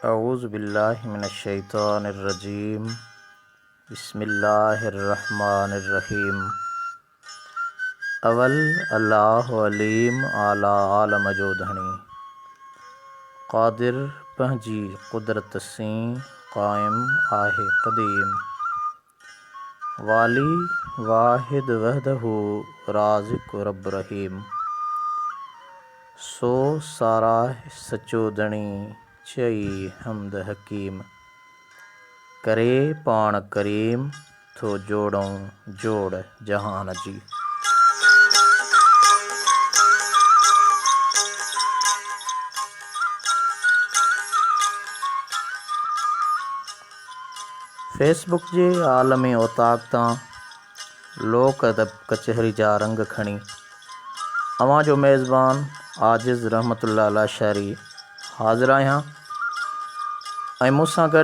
अऊज़ु बिल्लाहि मिनश्शैतानिर्रजीम। बिस्मिल्लाहिर्रहमानिर्रहीम। अवल अल्लाहु अलीम आला आलम जोदहणी। क़ादिर पंहिंजी क़ुदरत सीं क़ाइम आहे क़दीम। वाली वाहिद वहदहू राज़िक़ रब रहीम। सो साराह सचो दणी चई हमद हकीम। करे पाण करीम थो जोड़ों जोड़ जहान जी। फेसबुक जे आलमी ओताक तां लोक अदब कचहरी जा रंग खणी अवां जो मेज़बान आजिज़ रहमतुल्लाह लाशारी हाज़िर आहियां ऐं मूंसां गॾु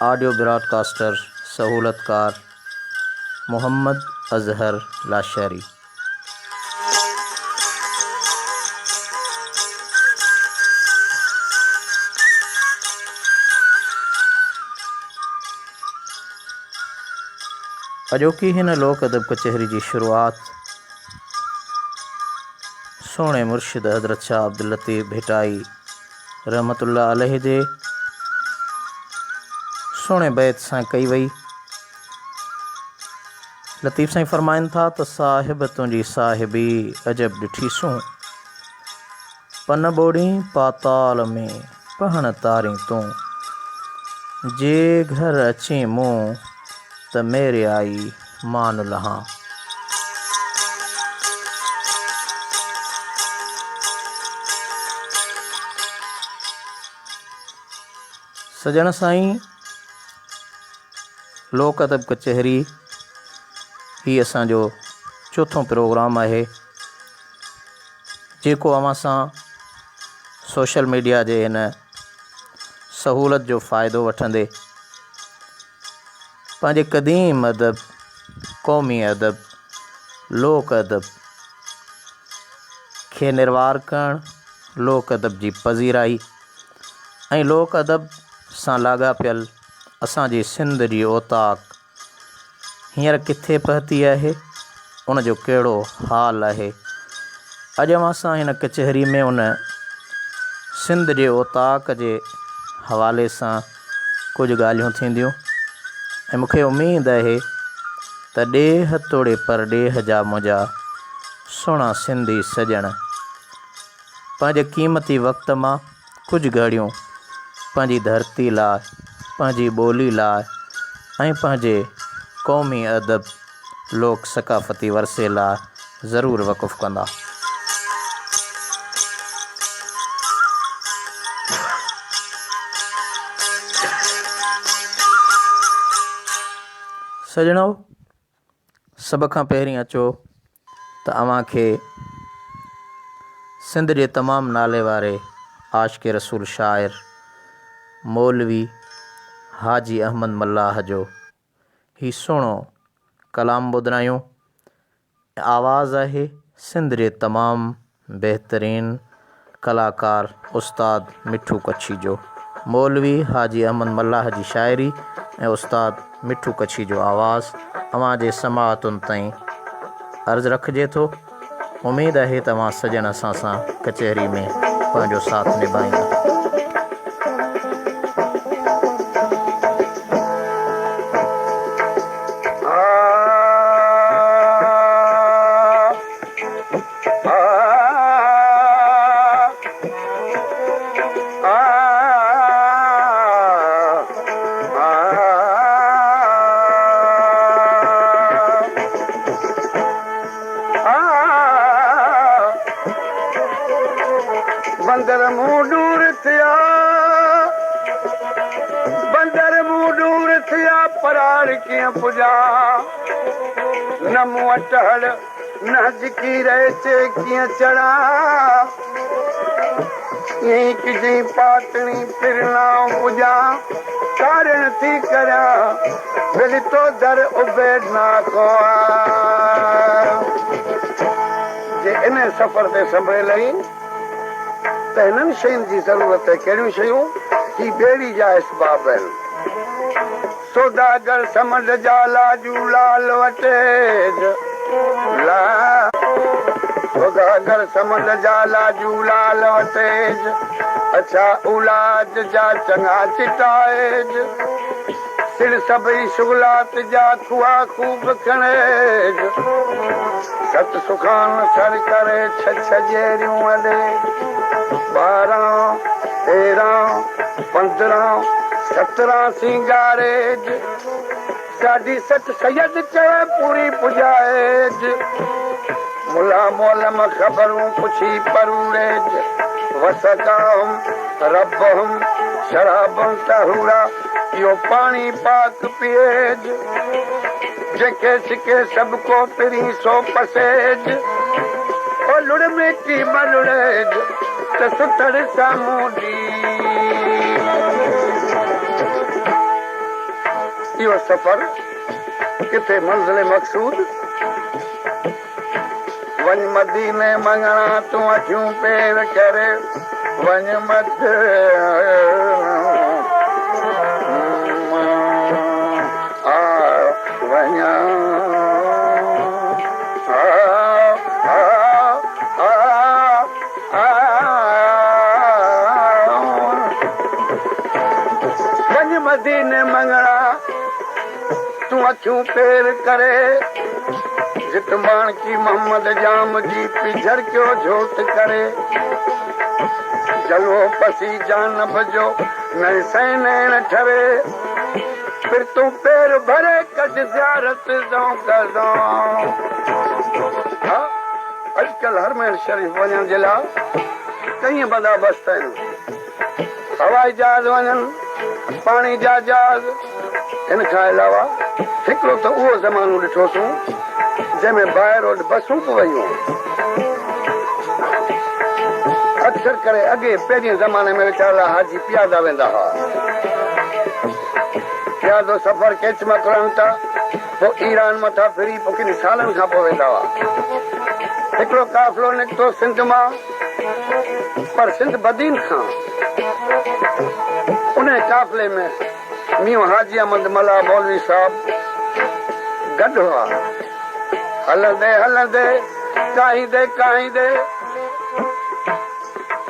ऑडियो ब्रॉडकास्टर सहूलतकार मोहम्मद अज़हर लाशारी। अॼोकी हिन लोक अदब कचहरी जी शुरूआत सोणे मुर्शिद हज़रत शाह अब्दुल लतीफ़ भिटाई रहमतुल्लाह अलैह जे सोणे बैत सां कई वई। लतीफ़ साईं फरमाइनि था त साहिब तुंहिंजी साहिबी अजब ॾिठीसूं, पन ॿोड़ी पाताल में पहण तारी तूं, जे घर अची मूं त मेरे आई मान लहां। सजण साईं, लोक अदब कचहरी ही असांजो चोथों प्रोग्राम आहे जेको अवां सां सोशल मीडिया जे हिन सहूलत जो फ़ाइदो वठंदे पंहिंजे क़दीम अदब, क़ौमी अदब, लोक अदब खे निर्वार करण, लोक अदब जी पज़ीराई ऐं लोक अदब सां लाॻापियल असांजी सिंध जी ओताक हींअर किथे पहुती आहे, उन जो कहिड़ो हाल आहे। अॼु अवां सां हिन कचहरी में उन सिंध जे ओताक जे हवाले सां कुझु ॻाल्हियूं थींदियूं ऐं मूंखे उमेद आहे त ॾेह तोड़े परॾेह जा मुंहिंजा सुहिणा सिंधी सॼण पंहिंजे क़ीमती वक़्त मां कुझु घड़ियूं पंहिंजी धरती लाइ, पंहिंजी ॿोली लाइ ऐं पंहिंजे क़ौमी अदब, लोक सक़ाफ़ती वरसे लाइ ज़रूरु वक़ुफ़ु कंदा। सजणो, सभ खां पहिरीं अचो त अव्हां खे सिंध जे तमामु नाले वारे आशिक़ रसूल शाइर मौलवी हाजी अहमद मल्लाह जो ही सुहिणो कलाम ॿुधायूं। आवाज़ आहे सिंध जे तमामु बहितरीन कलाकार उस्ताद मिठू कच्छी जो। मौलवी हाजी अहमद मल्लाह जी शाइरी ऐं उस्ताद मिठू कच्छी जो आवाज़ अवां जे समाअतुनि ताईं अर्ज़ु रखिजे थो। उमेद आहे तव्हां सजण असां सां कचहरी में पंहिंजो साथ निभाईंदा। बंदर मुंह दूर थिया, बंदर मुंह दूर थिया, परार कीअं पुॼा, न मूं टहल न जिकी रहे चे कीअं चढ़ा, ईअं किजी पातणी फिरना पुॼा, कारण थी करिया बिल तो दर उबेड ना को जे इन सफ़र ते संभे लही त हिननि शयुनि जी ज़रूरत आहे। कहिड़ियूं शयूं? ही ॿेड़ी जा असबाब आहिनि। सौदागर समंड जा लाजू लाल वटे सौदागर समंड जा लाजू लाल वटेज अच्छा औलाद जा चङा चिटाएज सिर सभई शुगलात जा खुआ खूब खणेज सत सुखान सर करे छजेरियूं हले 12 13 15 17 सिंगारेज साढी सठ सैयद चए पूरी पुजाएज मुला मोलम ख़बरूं पुछी परूड़ेज वसकाहुम रबहुम शराबुम तहूरा इहो पाणी पाक पिएज जेके सिके सभु को पिरी सो पसेज ओ लुड़ में की मलुड़ेज त सुतड़ साम्हूं इहो सफ़र किथे मंज़िल मक़सूद वञ मदीने मङणा तूं अखियूं पेर करे वञ मत वञा वञ मदीने मङणा तूं अखियूं पेर करे जित मानकी मोहम्मद जाम जी पिझर क्यों झोत करे जलो पसी जान भजो न सैन ठरे फिर तू पैर भरे कट ज़ियारत दो करदो अॼुकल्ह हरमैन शरीफ़ वञण जे लाइ कई बंदोबस्त आहिनि हवाई जहाज वञनि पाणी जा जहाज हिन खां अलावा हिकिड़ो त उहो ज़मानो ॾिठोसीं जंहिंमें बाय रोड बसूं बि वयूं अक्सर करे अॻे पहिरीं ज़माने में वीचारा हाजी पियादा वेंदा हुआ पियादो सफ़र केच मां करनि था पोइ ईरान मथां फिरी पोइ किन सालनि खां पोइ वेंदा हुआ हिकिड़ो काफ़िलो निकितो सिंध मां पर सिंध बदीन खां उन काफ़िले में मियो हाजी अहमद मला मौलवी साहब गॾु हुआ हलंदे हलंदे काईंदे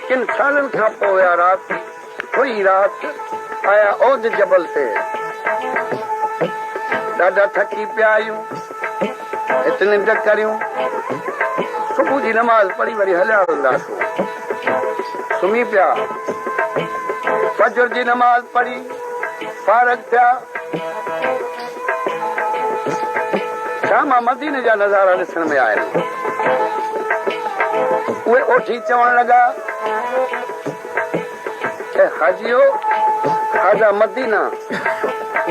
किन सालनि खां पोइ विया राति हुई राति आया ओद जबल ते ॾाढा थकी पिया आहियूं हिते निंड करियूं सुबुह जी नमाज़ पढ़ी वरी हलिया वेंदासीं सुम्ही पिया फजर जी नमाज़ पढ़ी फारग थिया शाम मदीने जा नज़ारा ॾिसण में आया उहे ओठी चवण लॻा हाजियो हाजा मदीना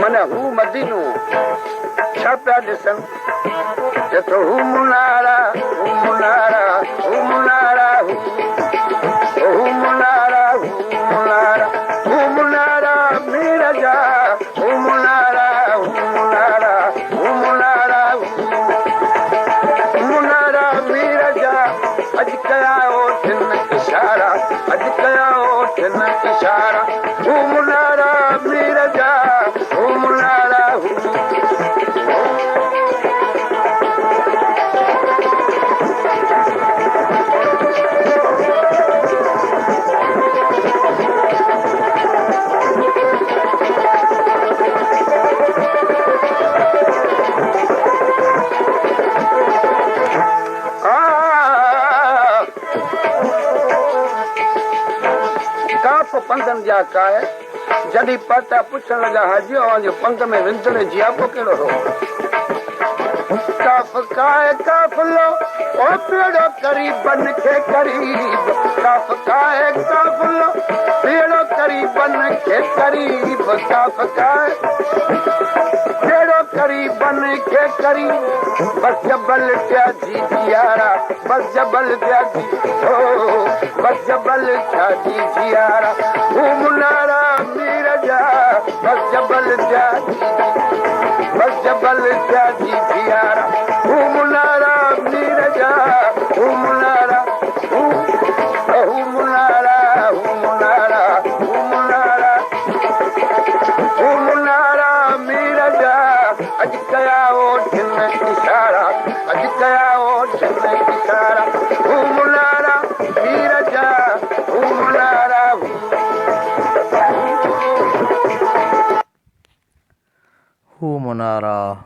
माना हू मदीनो छा पिया ॾिसनि जेतिरो हू मुनारा हू मुनारा हू मुनारा हू मुनारा हू मुनारा हू मुनारा मीर जा हू मुनारा हू मुनारा हू मुनारा मुनारा मीर जा अॼु कया थिन इशारा अॼु कया थिन इशारा हू मुनारा मीर जा हू मुनारा पंधनि जा काए जॾहिं पता पुछण लॻा हाजी जो पंध में विंदड़े जियापो कहिड़ो हो काफ़ काए काफ़िलो ओ पेड़ो करीबन खे करीब काफ़ काए काफ़िलो पेड़ो करीबन खे करीब काफ़ काए पेड़ो करीबन खे करीब बस जबल त्याजी जियारा बस जबल त्याजी ओ बस जबल त्याजी जियारा हू मुनारा मीर जा बस जबल त्याजी जियारा हू मुनारा मीर जा हू मुनारा हू मुनारा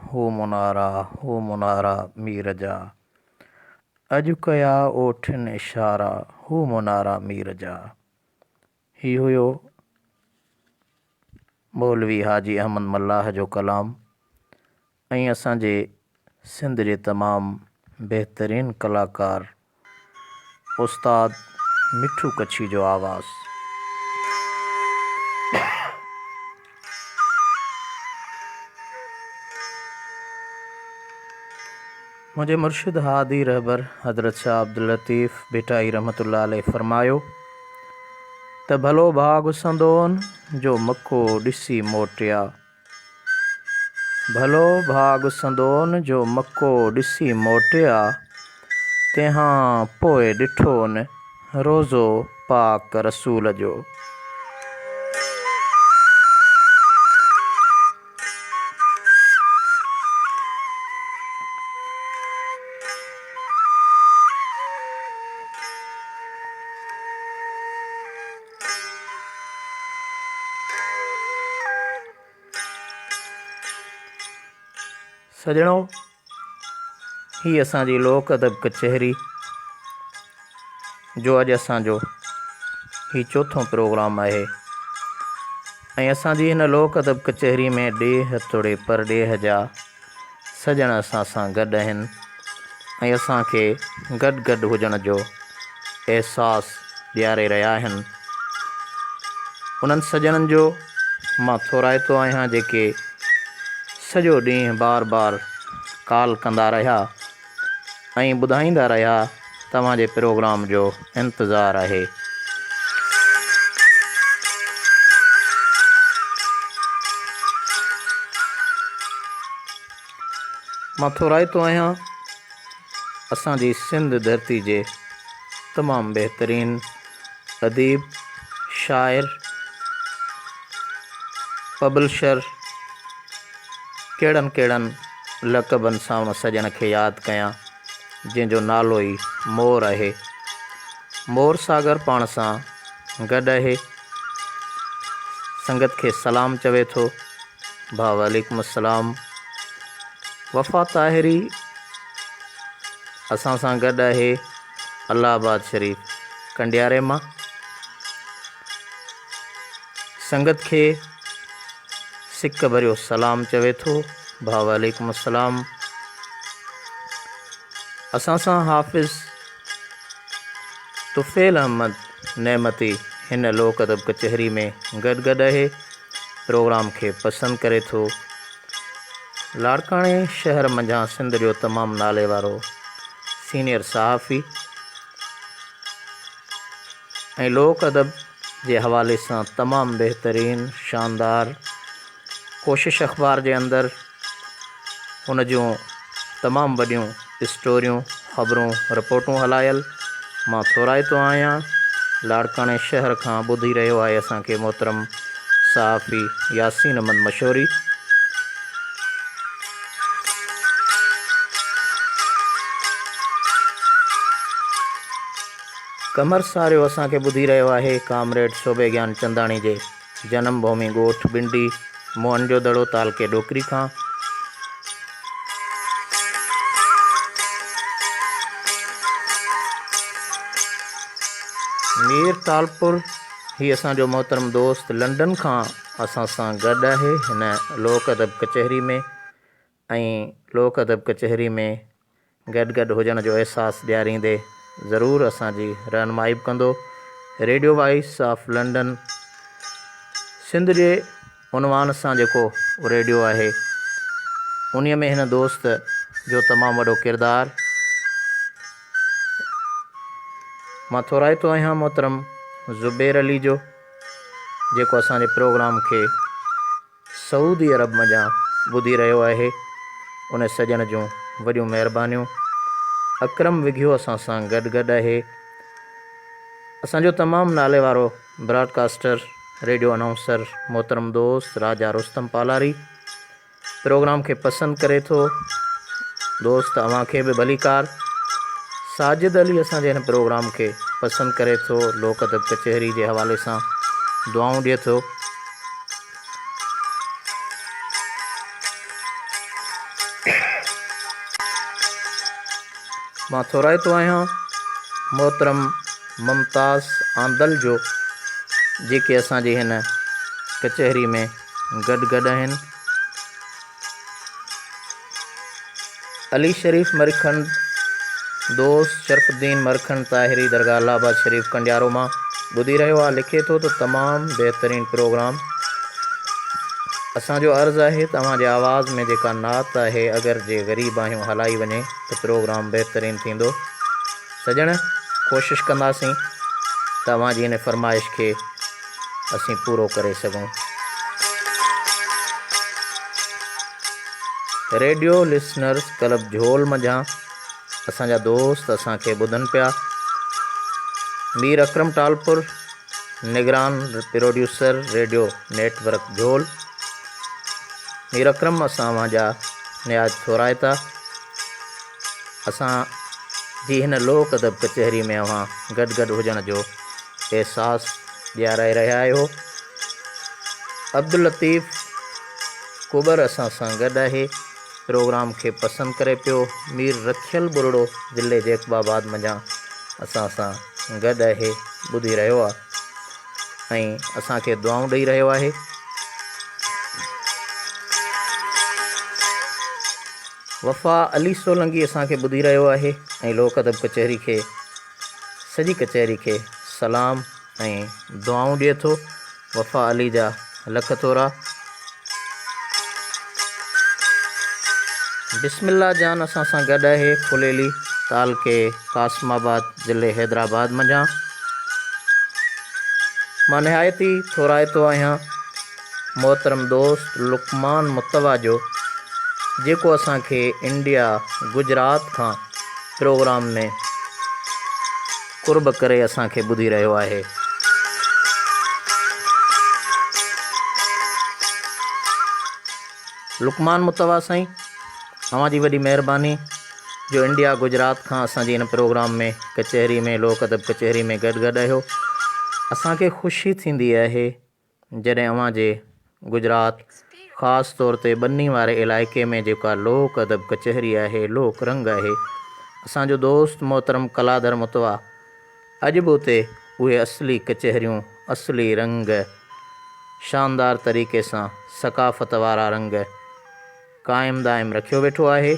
हो मुनारा मीर जा, अॼु कया ओठिन इशारा हो मुनारा मीर जा। ही हुयो मौलवी हाजी अहमद मल्लाह जो कलाम ऐं असांजे सिंध जे तमामु बहितरीन कलाकार उस्ताद मिठू कच्छी जो आवाज़। मुंहिंजे मुर्शिद हादी रहबर हज़रत शाह अब्दुल लतीफ़ भिटाई रहमतुल्लाह अलैह फरमायो त भलो भाग संदोन जो मको ॾिसी मोटिया, भलो भाग संदोन जो मको ॾिसी मोटिया, तंहिंखां पोइ ॾिठो न रोज़ो पाक रसूल जो। सजणो, ही असांजी लोक अदब कचहरी जो अॼु असांजो ही चोथों प्रोग्राम आहे ऐं असांजी हिन लोक अदब कचहरी में ॾेह तोड़े परॾेह जा सजण असां सां गॾु आहिनि ऐं असांखे गॾु गॾु हुजण जो अहसासु ॾियारे रहिया आहिनि। उन्हनि सजणनि जो मां थोराइतो आहियां जेके सॼो ॾींहुं बार बार कॉल कंदा रहिया ऐं ॿुधाईंदा रहिया तव्हांजे प्रोग्राम जो इंतज़ारु आहे। मां थोराइतो आहियां असांजी सिंध धरती जे तमामु बहितरीन अदीब, शाइर, पब्लिशर, कहिड़नि कहिड़नि लक़बनि सां उन सजण खे यादि कयां जंहिंजो नालो ई मोर आहे। मोर सागर पाण सां गॾु आहे। संगत खे सलाम चवे थो। भाउ वालेकुम अस्सलाम। वफ़ा ताहिरी असां सां गॾु आहे अलाहाबाद शरीफ़ कंडियारे मां। संगत खे सिक भरियो सलाम चवे थो। भाउ वालेकुम अस्सलाम। असां सां हाफ़िज़ तुफ़ैल अहमद नेमती हिन लोक अदब कचहरी में गॾु गॾु आहे। प्रोग्राम खे पसंदि करे थो। लाड़काणे शहर मंझां सिंध जो तमामु नाले वारो सीनियर सहाफ़ी ऐं लोक अदब जे हवाले सां तमामु बहितरीन शानदार कोशिश अख़बार जे अंदरि हुन जूं तमामु वॾियूं स्टोरियूं, ख़बरूं, रिपोर्टूं हलायल। मां थोराइतो आहियां लाड़काणे शहर खां ॿुधी रहियो आहे असांखे मोहतरम सहाफ़ी यासीन अहमद मशहूरी। कमर सारियो असांखे ॿुधी रहियो आहे कामरेड शोभे ज्ञान चंदाणी जे जनम भूमि ॻोठ बिंडी मोहन जो दड़ो तालके डोकरी खां। मीर तालपुर ही असांजो मोहतरम दोस्त लंडन खां असां सां गॾु आहे हिन लोक अदब कचहरी में ऐं लोक अदब कचहरी में गॾु गॾु हुजण जो अहसासु ॾियारींदे ज़रूरु असांजी रहनुमाई बि कंदो। Radio voice of London Sindh जे उनवान सां जेको रेडियो आहे उन्हीअ में हिन दोस्त जो तमामु वॾो किरदारु। मां थोराइतो आहियां मोहतरम ज़ुबैर अली जो जेको असांजे प्रोग्राम खे सऊदी अरब मंझां ॿुधी रहियो आहे। उन सजण जूं वॾियूं महिरबानियूं। अकरम विघियो असां सां गॾु गॾु आहे। असांजो तमामु नाले वारो ब्रॉडकास्टर रेडियो अनाउंसर मोहतरम दोस्त राजा रुस्तम पालारी प्रोग्राम खे पसंदि करे थो। दोस्त अव्हांखे बि भलीकार। साजिद अली असांजे हिन प्रोग्राम खे पसंदि करे थो। लोक अदब कचहरी जे हवाले सां दुआऊं ॾिए थो। मां थोराइतो आहियां मोहतरम मुमताज़ आंदल जो, जेके असांजे हिन कचहरी में गॾु आहिनि। अली शरीफ़ मरखंड दोस्त शरफ़ुद्दीन मरखंड ताहिरी दरगाह लाबाद शरीफ़ कंडियारो मां ॿुधी रहियो आहे। लिखे थो त तमामु बहितरीनु प्रोग्राम। असांजो अर्ज़ु आहे तव्हांजे आवाज़ में जेका नात आहे अगरि जे ग़रीब आहियूं हलाई वञे त प्रोग्राम बहितरीनु थींदो। सजण कोशिशि कंदासीं तव्हांजी हिन फरमाइश खे असीं पूरो करे सघूं। रेडियो लिसनर्स क्लब झोल मंझां असांजा दोस्त असांखे ॿुधनि पिया। मीर अकरम टालपुर निगरान प्रोड्यूसर रेडियो नेटवर्क झोल। मीर अकरम असां जा नियाज थोराइता। असां जी हिन लोक अदब कचहरी में अवां गॾु हुजण जो एहसासु ॾियाराए रहिया आहियो। अब्दुल लतीफ़ कुबर असां सां गॾु आहे, प्रोग्राम खे पसंदि करे पियो। मीर रखियल बुरड़ो ज़िले जेकबाबाद मंझां असां सां गॾु आहे, ॿुधी रहियो आहे ऐं असांखे दुआऊं ॾेई रहियो आहे। वफ़ा अली सोलंगी असांखे ॿुधी रहियो आहे ऐं लोक अदब कचहरी खे, सॼी कचहरी खे सलाम ऐं दुआऊं ॾिए थो। वफ़ा अली जा लख थोरा। बिस्मिल्ला जान असां सां गॾु आहे, फुलेली तालके कासमाबाद ज़िले हैदराबाद मंझां। मां निहायती थोराइतो आहियां मोहतरम दोस्त लुकमान मुतवा जो, जेको असांखे इंडिया गुजरात खां प्रोग्राम में कुर्ब करे असांखे ॿुधी रहियो आहे। लुकमान मुतवा साईं, तव्हांजी वॾी महिरबानी जो इंडिया गुजरात खां असांजे हिन प्रोग्राम में कचहरी में लोक अदब कचहरी में गॾु आहियो। असांखे ख़ुशी थींदी आहे जॾहिं अव्हां जे गुजरात ख़ासि तौर ते ॿनी वारे इलाइक़े में जेका लोक अदब कचहरी आहे, लोक रंग आहे, असांजो दोस्त मोहतरम कलादर मुतवा अॼु बि उते उहे असली कचहरियूं, असली रंग, शानदार तरीक़े सां सकाफ़त वारा रंग क़ाइमु दाइमु रखियो वेठो आहे।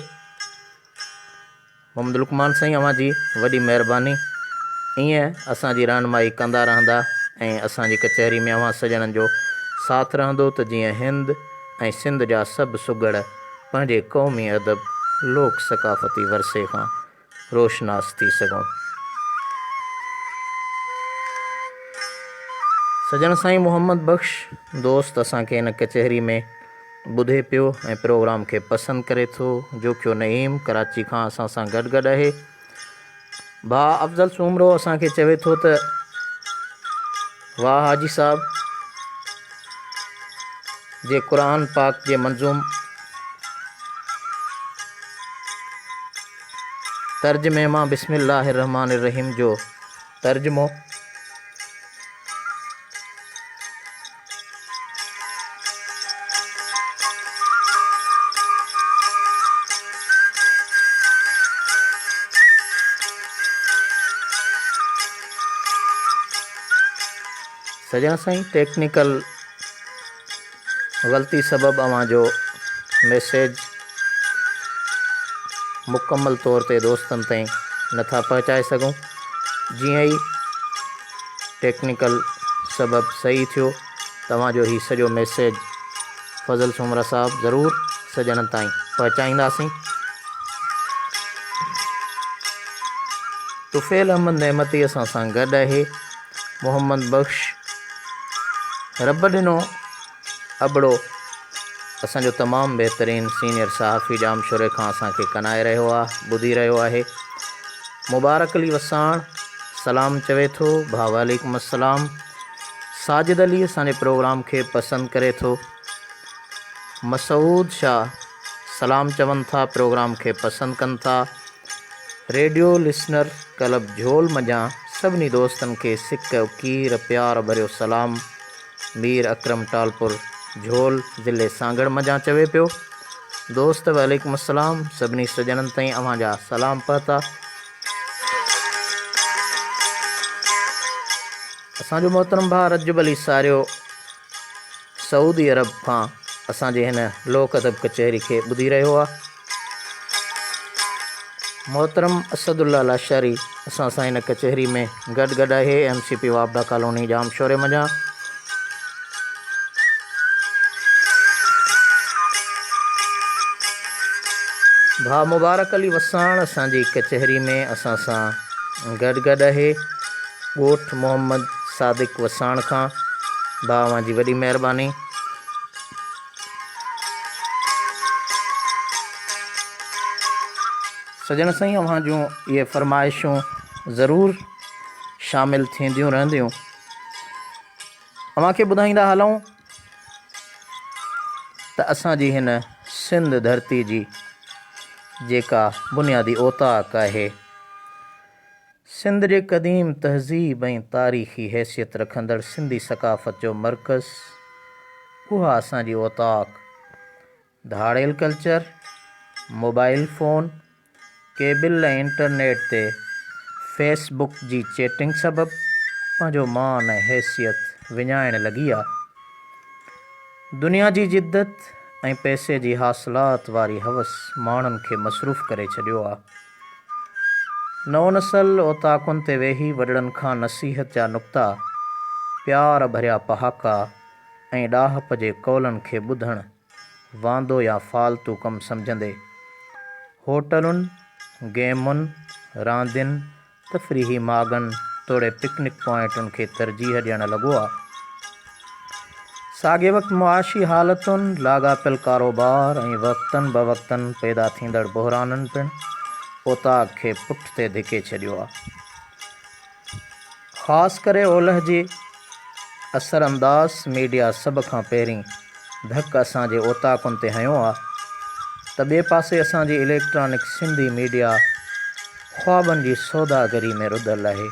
मोहम्मद लुकमान साईं, अव्हां जी वॾी महिरबानी। ईअं असांजी रहनुमाई कंदा रहंदा ऐं असांजी कचहरी में अव्हां सॼणनि जो साथ रहंदो त जीअं हिंद ऐं सिंध जा सभु सुगड़ पंहिंजे क़ौमी अदब लोक सकाफ़ती वरसे खां रोशनास थी सघूं। सजण साईं मोहम्मद बख़्श दोस्त असांखे हिन कचहरी में ॿुधे पियो ऐं प्रोग्राम खे पसंदि करे थो। जोकियो नईम कराची खां असां सां गॾु आहे। भाउ अफ़ज़ल सूमरो असांखे चवे थो त वाह हाजी साहब जे क़ुरान पाक जे मंज़ूम तर्जुमे मां बिस्मिल्लाहिर रहमानिर रहीम जो तर्जुमो सजण साईं टेक्निकल ग़लती सबबु अव्हां जो मैसेज मुकमल तौर ते दोस्तनि ताईं नथा पहुचाए सघूं। जीअं ई टेक्निकल सबबु सही थियो, तव्हांजो ही सॼो मैसेज फज़ल सुमरा साहब ज़रूरु सॼणनि ताईं पहुचाईंदासीं। तुफ़ैल अहमद नेमती असां सां गॾु आहे। मोहम्मद बख़्श रब ॾिनो अबड़ो असांजो तमामु बहितरीनु सीनियर सहाफ़ी जामशोरे खां असांखे कनाए रहियो आहे, ॿुधी रहियो आहे। मुबारक अली वसाण सलाम चवे थो। भाउ वालेकुम अस्सलाम। साजिद अली असांजे प्रोग्राम खे पसंदि करे थो। मसूद शाह सलाम चवनि था, प्रोग्राम खे पसंदि कनि था। रेडियो लिसनर क्लब झोल मंझां सभिनी दोस्तनि खे सिक उकीर प्यार भरियो सलाम। मीर अकरम टालपुर झोल ज़िले सांगड़ मंझां चवे पियो, दोस्त वालेकुम अस्सलाम। सभिनी सॼणनि ताईं अव्हां जा सलाम पहुता। असांजो मोहतरम भाउ रजब अली सारियो सऊदी अरब खां असांजे हिन लोक अदब कचहरी खे ॿुधी रहियो आहे। मोहतरम असदुल्ला लाशारी असां सां हिन कचहरी में गॾु आहे। MCP वापडा कॉलोनी जाम शोरे मञा। भाउ मुबारक अली वसाण असांजी कचहरी में असां सां गॾु आहे। ॻोठ मोहम्मद सादिक वसाण खां भाउ जी वॾी महिरबानी। सजण साईं, अव्हां जूं इहे फरमाइशूं ज़रूरु शामिलु थींदियूं रहंदियूं। अव्हां खे ॿुधाईंदा हलूं त असांजी हिन सिंध धरती जी जेका बुनियादी ओताक आहे, सिंध जे क़दीम तहज़ीब ऐं तारीख़ी हैसियत रखंदड़ सिंधी सक़ाफ़त जो मर्कज़, उहा असांजी ओताक धाड़ेल कल्चर, मोबाइल फ़ोन, केबिल ऐं इंटरनेट ते फेसबुक जी चैटिंग सबबु पंहिंजो मान ऐं हैसियत विञाइण लॻी आहे। दुनिया जी जिद्दत ऐं पैसे जी हासिलात वारी हवस माण्हुनि खे मसरूफ़ करे छॾियो आहे। नओं नसल ओताकुनि ते वेही वॾड़नि खां नसीहत जा नुक़्ता, प्यार भरिया पहाका ऐं ॾाहप जे कौलनि खे ॿुधणु वांदो या फालतू कमु सम्झंदे होटलुनि, गेमुनि, रांदियुनि, तफ़रीही मागनि तोड़े पिकनिक पॉइंटुनि खे तरजीह ॾियणु लॻो आहे। साॻे वक़्तु मुआशी हालतुनि, लाॻापियल कारोबार ऐं वक़्तनि बवक़्तनि पैदा थींदड़ बहिराननि पिणु ओताक खे पुठिते धिके छॾियो आहे। ख़ासि करे ओलह जे असरअंदाज़ मीडिया सभ खां पहिरीं धकु असांजे ओताकुनि ते हयो आहे, त ॿिए पासे असांजी इलेक्ट्रॉनिक सिंधी मीडिया ख़्वाबनि जी सौदागरी में रुधलु आहे।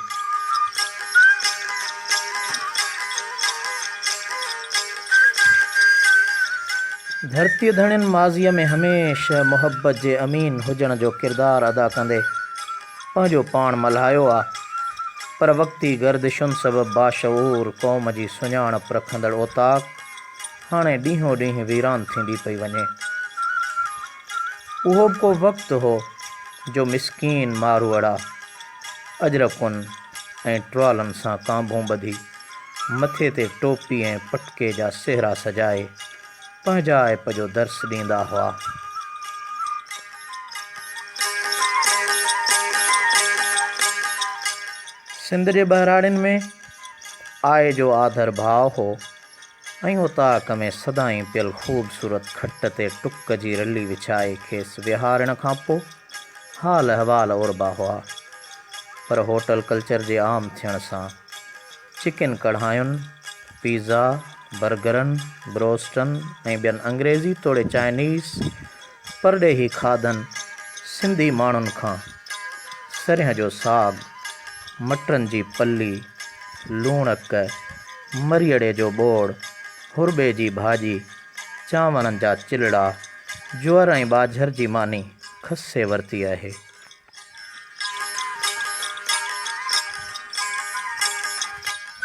धरती धणियुनि माज़ीअ में हमेशह मुहबत जे अमीन हुजण जो किरदारु अदा कंदे पंहिंजो पाण मल्हायो आहे, पर वक़्ती गर्दिशुनि सबबु बाशऊर क़ौम जी सुञाणप रखंदड़ ओताक हाणे ॾींहों ॾींहुं वीरान थींदी पई वञे। उहो बि को वक़्तु हो जो मिसकीन मारूअड़ा अजरकुनि ऐं ट्रॉलनि सां कांभूं ॿधी मथे ते टोपी ऐं पटके जा सेहरा सजाए पंहिंजा ऐप जो दर्स ॾींदा हुआ। सिंध जे बहिराड़ियुनि में आय जो आधर भाव हो ऐं ओताक में सदाईं पियल ख़ूबसूरत खट ते टुक जी रली विछाए खेसि विहारण खां पोइ हाल अहवाल उरबा हुआ। पर होटल कल्चर जे आम थियण सां चिकन कढ़ायुनि, पिज़ा, बर्गरनि, ब्रोस्टनि ऐं ॿियनि अंग्रेज़ी तोड़े चाइनीज़ परॾेही खाधनि सिंधी माण्हुनि खां सरियह जो साग, मटरनि जी पली, लूणक, मरियड़े जो ॿोड़, हुरबे जी भाॼी, चांवरनि जा चिलड़ा, ज्वर ऐं ॿाझर जी मानी खसे वरिती आहे।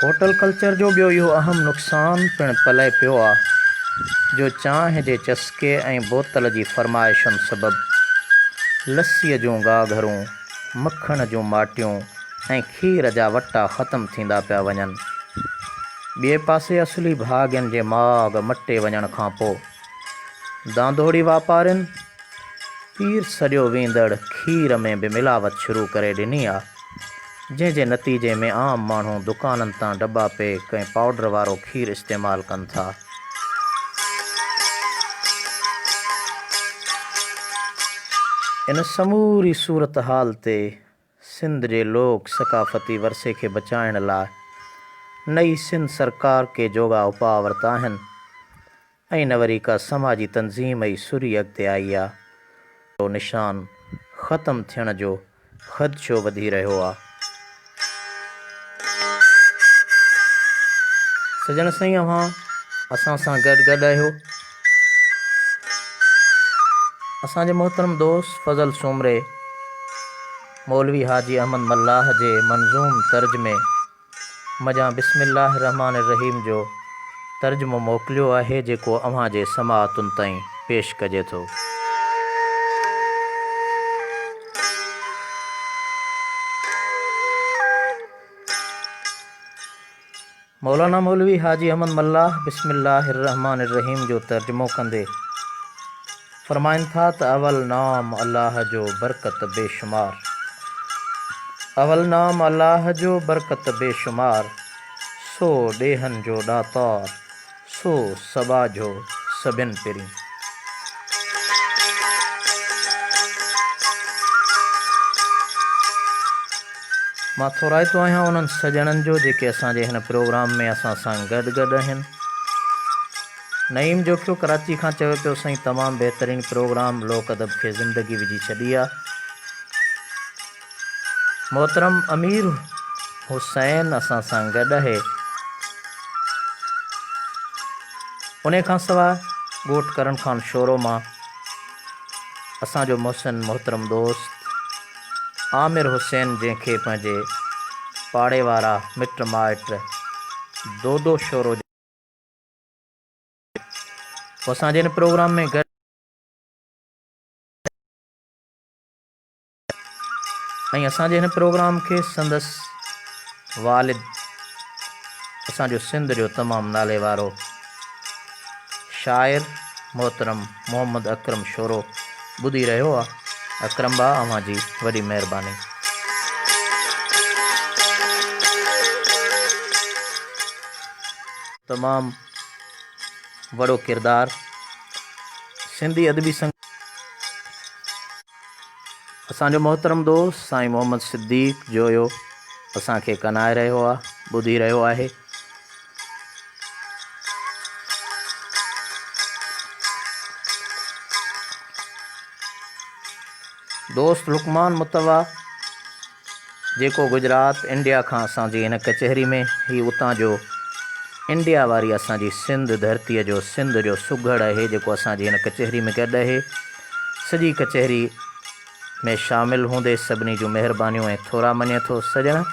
होटल कल्चर जो ॿियो इहो अहम नुक़सानु पिणु पले पियो आहे जो चांहि जे चस्के ऐं बोतल जी फरमाइशुनि सबबु लस्सीअ जूं गाघरूं, मखण जूं माटियूं ऐं खीर जा वटा ख़तमु थींदा पिया वञनि। ॿिए पासे असली भाॻनि जे माॻ मटे वञण खां पोइ दांदोड़ी वापारियुनि पीर सॼो वेंदड़ खीर में बि मिलावट शुरू करे ॾिनी आहे, जंहिंजे नतीजे में आम माण्हू दुकाननि तां डब्बा पैक ऐं पाउडर वारो खीर इस्तेमालु कनि था। इन समूरी सूरत हाल ते सिंध जे लोक सक़ाफ़ती वरसे खे बचाइण लाइ नई सिंध सरकार के जोगा उपाउ वरिता आहिनि ऐं न वरी का समाजी तंज़ीम ई सुरी अॻिते आई आहे। तो निशान ख़तमु थियण जो ख़दशो वधी रहियो आहे। सजण साईं, अव्हां असां सां गॾु आहियो। असांजे मोहतरम दोस्त फज़ल सुमरे मौलवी हाजी अहमद मल्लाह जे मंज़ूम तर्ज में मजां बिस्मिल्लाहिर्रहमानिर्रहीम जो तर्जुमो मोकिलियो आहे जेको अव्हां जे समाअतुनि ताईं पेश कजे थो। मौलाना मौलवी हाजी अहमद मल्लाह बिस्मिल्लाहिर्रहमानिर्रहीम जो तर्जुमो कंदे फरमाइनि था त अवल नाम अल्लाह जो बरकत बेशुमार, अवल नाम अल्लाह जो बरकत बेशुमार, सो ॾेहनि जो ॾातार, सो सबा जो सभिनि पिरी। मां थोराइतो आहियां उन्हनि सॼणनि जो जेके असांजे हिन प्रोग्राम में असां सां गॾु आहिनि। नईम जोखियो कराची खां चयो पियो साईं तमामु बहितरीनु प्रोग्राम लोक अदब खे ज़िंदगी विझी छॾी आहे। मोहतरम अमीर हुसैन असां सां गॾु आहे। उन खां सवाइ ॻोठ करण खान शोरो मां असांजो मोहसिन मोहतरम दोस्त आमिर हुसैन, जंहिंखे पंहिंजे पाड़े वारा मिट माइट दो शोरो असांजे हिन प्रोग्राम में गॾु ऐं असांजे हिन प्रोग्राम खे संदसि वालिद असांजो सिंध जो तमामु नाले वारो शाइर मोहतरम मोहम्मद अकरम शोरो ॿुधी रहियो आहे। अकरम भाउ, अव्हां जी वॾी महिरबानी। तमामु वॾो किरदारु सिंधी अदबी संघ असांजो मोहतरम दोस्त साईं मोहम्मद सिद्दीक़ जोयो असांखे कनाए रहियो आहे, ॿुधी रहियो आहे। दोस्त लुकमान मुतवा जेको गुजरात इंडिया खां असांजी हिन कचहरी में ही उतां जो इंडिया वारी असांजी सिंध धरतीअ जो सिंध जो सुघड़ आहे जेको असांजी हिन कचहरी में गॾु आहे। सॼी कचहरी में शामिलु हूंदे सभिनी जूं महिरबानियूं ऐं थोरा मञे थो। सॼण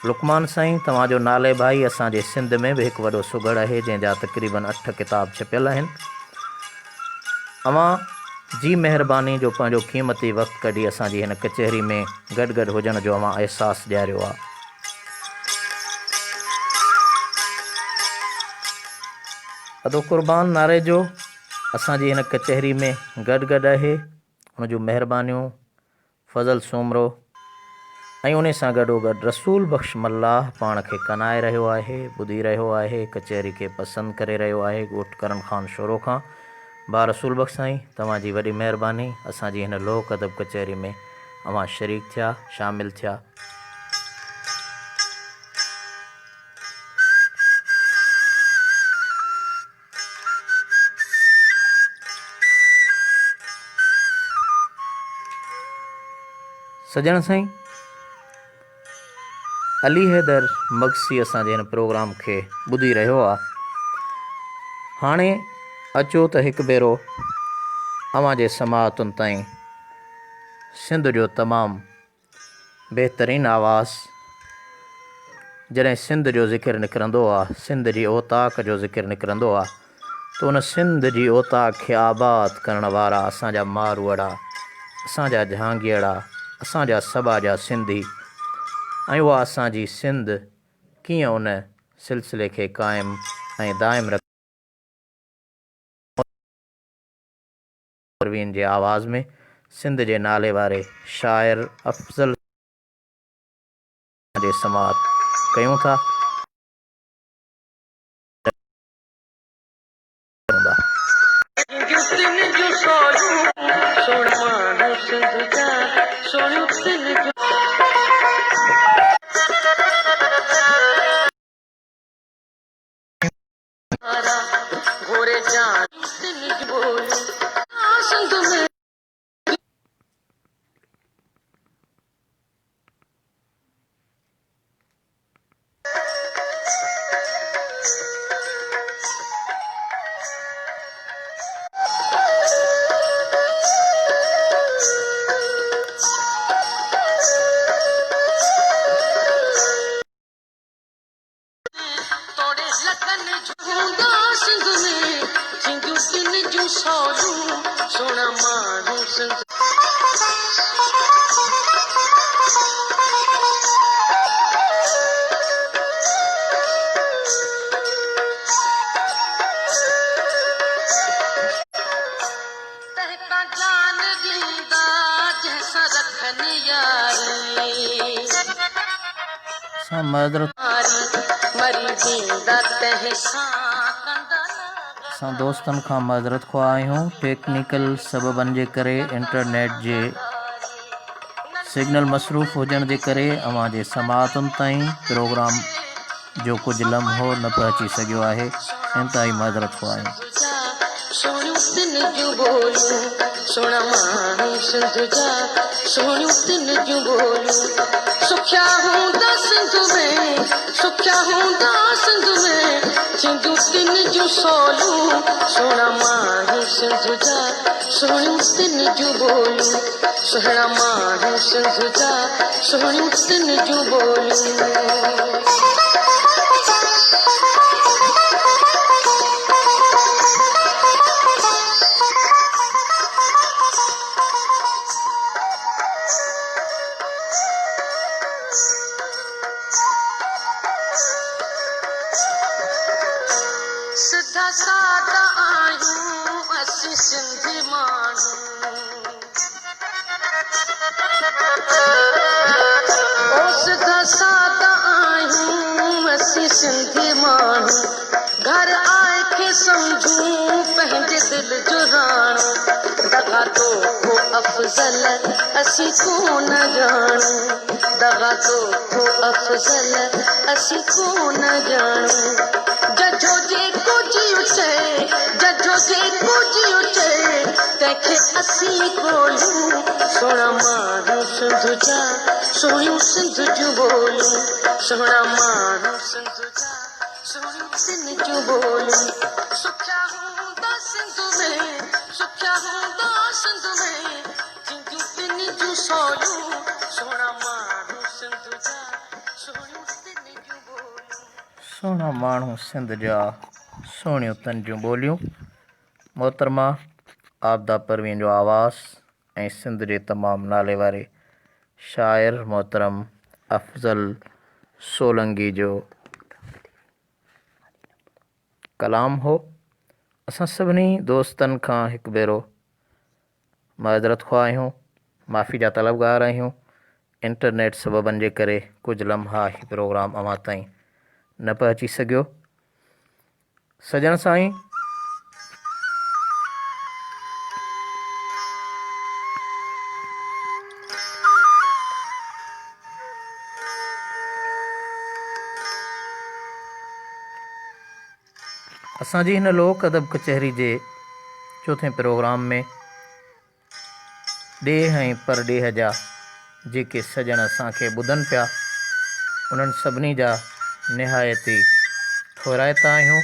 लुकमान साईं, तव्हांजो नाले भाई असांजे सिंध में बि हिकु वॾो सुघड़ आहे जंहिंजा तक़रीबन 8 किताब छपियल आहिनि। अव्हां जी महिरबानी जो पंहिंजो क़ीमती वक़्तु कढी असांजी हिन कचहरी में गॾु हुजण जो अव्हां अहसासु ॾियारियो आहे। अदो क़ुर्बान नारे जो असांजी हिन कचहरी में गॾु आहे। उन जूं महिरबानियूं फज़ल सोमरो ऐं उन सां गॾोगॾु रसूल बख़्श मल्लाह पाण खे कनाए रहियो आहे, ॿुधी रहियो आहे, कचहरी खे पसंदि करे रहियो आहे। ॻोठ करण खान शोरो खां बा रसूल बख़्श साईं, तव्हांजी वॾी महिरबानी। असांजी हिन लोक अदब कचहरी में अव्हां शरीक थिया, शामिलु थिया। सजण साईं, अली हैदर मगसी असांजे हिन प्रोग्राम खे ॿुधी रहियो आहे। हाणे अचो त हिकु भेरो अव्हां जे समाअतुनि ताईं सिंध जो तमामु बहितरीनु आवाज़, जॾहिं सिंध जो ज़िक्र निकिरंदो आहे, सिंध जी ओताक जो ज़िक्र निकिरंदो आहे, त उन सिंध जी ओताक खे आबाद करण वारा असांजा मारवड़ा, असांजा जहांगीरड़ा, असांजा सबा जा सिंधी ऐं उहा असांजी सिंध कीअं उन सिलसिले खे क़ाइमु ऐं दाइमु रख परवीन जे आवाज़ में सिंध जे नाले वारे शाइर अफ़ज़ल जे समाअत कयूं था। घोरे जान लगन झूंदा सिंध में सिंधु किन जूं सौलूं सोना माण्हू सिंध तहका जान ॾींदा जंहिंसां रखनि यारी असां माजरत मरी जींदा तंहिंसां कंदा असां दोस्तनि खां माजरत ख़्वाह आहियूं। टेक्निकल सबबनि जे करे इंटरनेट जे सिग्नल मसरूफ़ हुजण जे करे अव्हां जे समाअतुनि ताईं प्रोग्राम जो कुझु लम्हो न पहुची सघियो आहे। इंतहाई माजरत ख़्वाह आहियूं। सोनियूं तिन जूं ॿोलियूं सोना माण्हू सिंध जा सोनियूं तिन जूं ॿोलियूं सुखिया हूंदा सिंध में सुखिया हूंदा सिंध में सिंधू तिन जूं सोलूं सोना माण्हू सिंध जा सोनियूं तिन जूं ॿोलियूं सुहिणा माण्हू सिंध जा सोनियूं तिन जूं ॿोलियूं सिधा सादा आहियूं असीं सिंधी माण्हू ओ सिधा सादा आहियूं असीं सिंधी माण्हू घर आए खे सम्झूं पंहिंजे दिलि जो राणो दगा तो को अफ़ज़ल असीं कोन ॼाणूं दगा तो को अफ़ज़ल असीं कोन ॼाणूं जजो जेको जियो चए जजो जेको जियो चए तंहिंखे असीं ॻोल्हियूं सोना माण्हू सिंध जा सोनियूं सिंध जूं ॿोलियूं सोना माण्हू सिंध जा सोनियूं तिन जूं ॿोलियूं सुखिया हूंदा सिंध में सुखिया हूंदा सिंध में सिंधियूं तिन जूं सौलियूं सोना माण्हू सिंध जा सोनियूं तिन जूं ॿोलियूं सोना माण्हू सिंध जा सोनियूं तिन जूं ॿोलियूं। मोहतरमा आबदा परवीन जो आवाज़ ऐं सिंध जे तमामु नाले वारे शाइर मोहतरम अफ़ज़ल सोलंगी जो कलाम हो। असां सभिनी दोस्तनि खां हिकु भेरो माज़रत ख़्वाह आहियूं, माफ़ी जा तलबगार आहियूं। इंटरनेट सबबनि जे करे कुझु लम्हा ही प्रोग्राम अव्हां ताईं न पहुची सघियो। सजण साईं असांजी हिन लोक अदब कचहरी जे चोथें प्रोग्राम में ॾेह ऐं परॾेह जा जेके सजण असांखे ॿुधनि पिया उन्हनि सभिनी जा निहायती थोराइता आहियूं।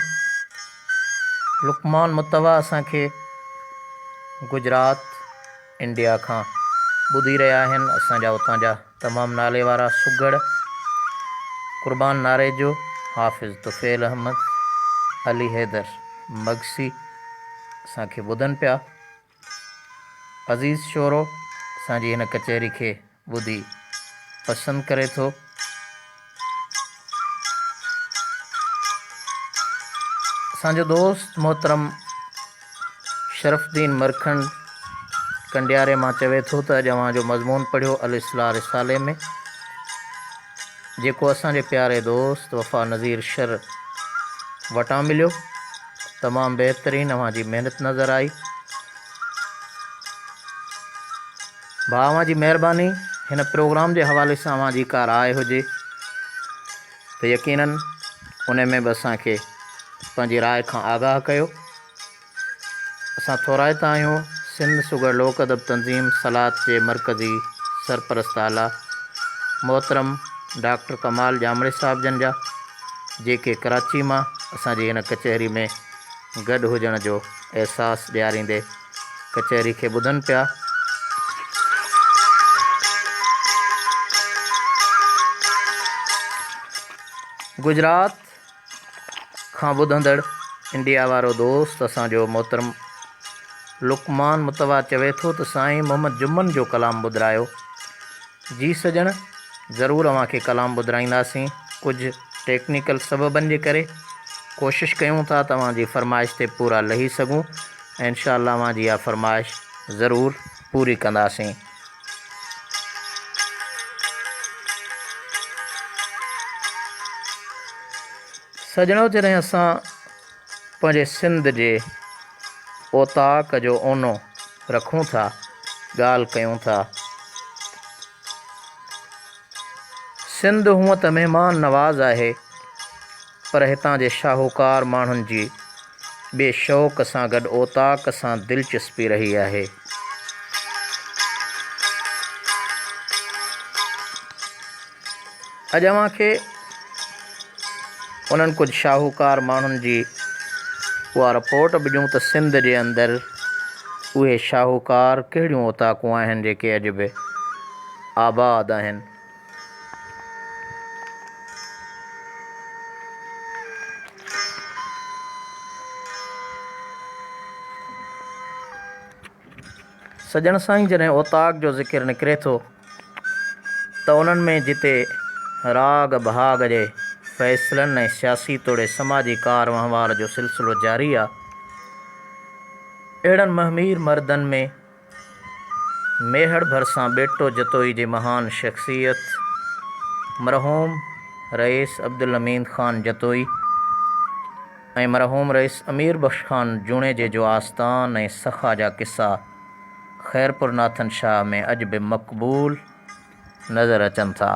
लुकमान मुतवा असांखे गुजरात इंडिया खां ॿुधी रहिया आहिनि। असांजा उतां जा तमामु नाले वारा सुगड़ क़ुर्बान नारे जो हाफ़िज़ तुफ़ैल अहमद अली हैदर मगसी असांखे ॿुधनि पिया। अज़ीज़ शोरो असांजी हिन कचहरी खे ॿुधी पसंदि करे थो। असांजो दोस्त मोहतरम शरफ़ुद्दीन मरखंड कंडियारे मां चवे थो त अॼु अव्हां जो मज़मून पढ़ियो अल इस्लाह रिसाले में, जेको असांजे प्यारे दोस्त वफ़ा नज़ीर शर वटां मिलियो। तमामु बहितरीन अव्हां जी महिनत नज़र आई। भाउ अव्हां जी महिरबानी। हिन प्रोग्राम जे हवाले सां अव्हां जी का राय हुजे त यकीनन उन में बि असांखे पंहिंजी राय खां आगाह कयो। असां थोराइता आहियूं सिंध सुगर लोक अदब तंज़ीम सलात जे मरकज़ी सरपरस्त आला मोहतरम डॉक्टर कमाल जामड़े साहब जन जा, जेके कराची मां असांजी हिन कचहरी में गॾु हुजण जो अहसासु ॾियारींदे कचहरी खे ॿुधनि पिया। गुजरात खां ॿुधंदड़ इंडिया वारो दोस्त असांजो मोहतरम लुकमान मुतवा चवे थो त साईं मोहम्मद जुम्मन जो कलाम ॿुधायो। जी सजण, ज़रूरु अव्हांखे कलाम ॿुधाईंदासीं। कुझु टेक्निकल सबबनि जे करे कोशिशि कयूं था तव्हांजी फरमाइश ते पूरा लही सघूं ऐं इंशाअल्लाह अव्हांजी इहा फरमाइश ज़रूरु पूरी कंदासीं। सजणो, जॾहिं असां पंहिंजे सिंध जे ओताक जो ओनो रखूं था, ॻाल्हि कयूं था, सिंध हूअं त महिमान नवाज़ आहे, पर हितां जे शाहूकार माण्हुनि जी ॿिए शौक़ सां गॾु ओताक सां दिलचस्पी रही आहे। अॼु अव्हांखे उन्हनि कुझु शाहूकार माण्हुनि जी उहा रिपोर्ट ॿुधूं त सिंध जे अंदरि उहे शाहूकार कहिड़ियूं ओताकूं आहिनि जेके अॼु बि आबाद आहिनि। सजण साईं, जॾहिं ओताक जो ज़िक्र निकिरे थो त उन्हनि में जिते राग बहाग जे फ़ैसिलनि ऐं सियासी तोड़े समाजी कार वहिंवार जो सिलसिलो जारी आहे, अहिड़नि महमीर मर्दनि में मेहड़ भरिसां ॿेटो जतोई जी महान शख़्सियत मरहूम रईस अब्दुल अमीन ख़ान जतोई ऐं मरहूम रईस अमीर बख़्श ख़ान जूणेजे जो आस्थान ऐं सख़ा जा किस्सा ख़ैरपुर नाथन शाह में अॼु बि मक़बूल नज़र अचनि था।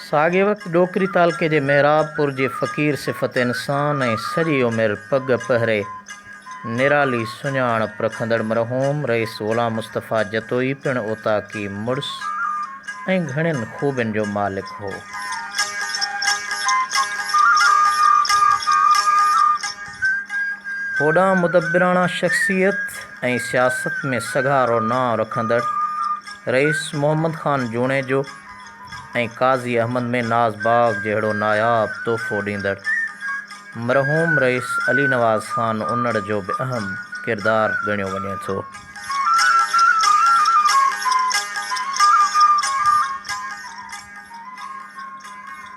साॻे वक़्तु डोकरी तालके जे मेहराबपुर जे फ़क़ीर सिफ़त इंसान ऐं सॼी उमिरि पग पहिरे निराली सुञाणप रखंदड़ मरहूम रईस ग़ुलाम मुस्तफ़ा जतोई पिणु ओताकी मुड़ुसु ऐं घणनि ख़ूबियुनि जो मालिक हो। होॾां मुदब्बिराणा शख़्सियत ऐं सियासत में सगारो नाम रखंदड़ रईस मोहम्मद ख़ान जूणे जो ऐं काज़ी अहमद में नाज़बाग जहिड़ो नायाब तोहफ़ो ॾींदड़ मरहूम रईस अली नवाज़ ख़ान उन्नड़ जो बि अहम किरदारु ॻणियो वञे थो।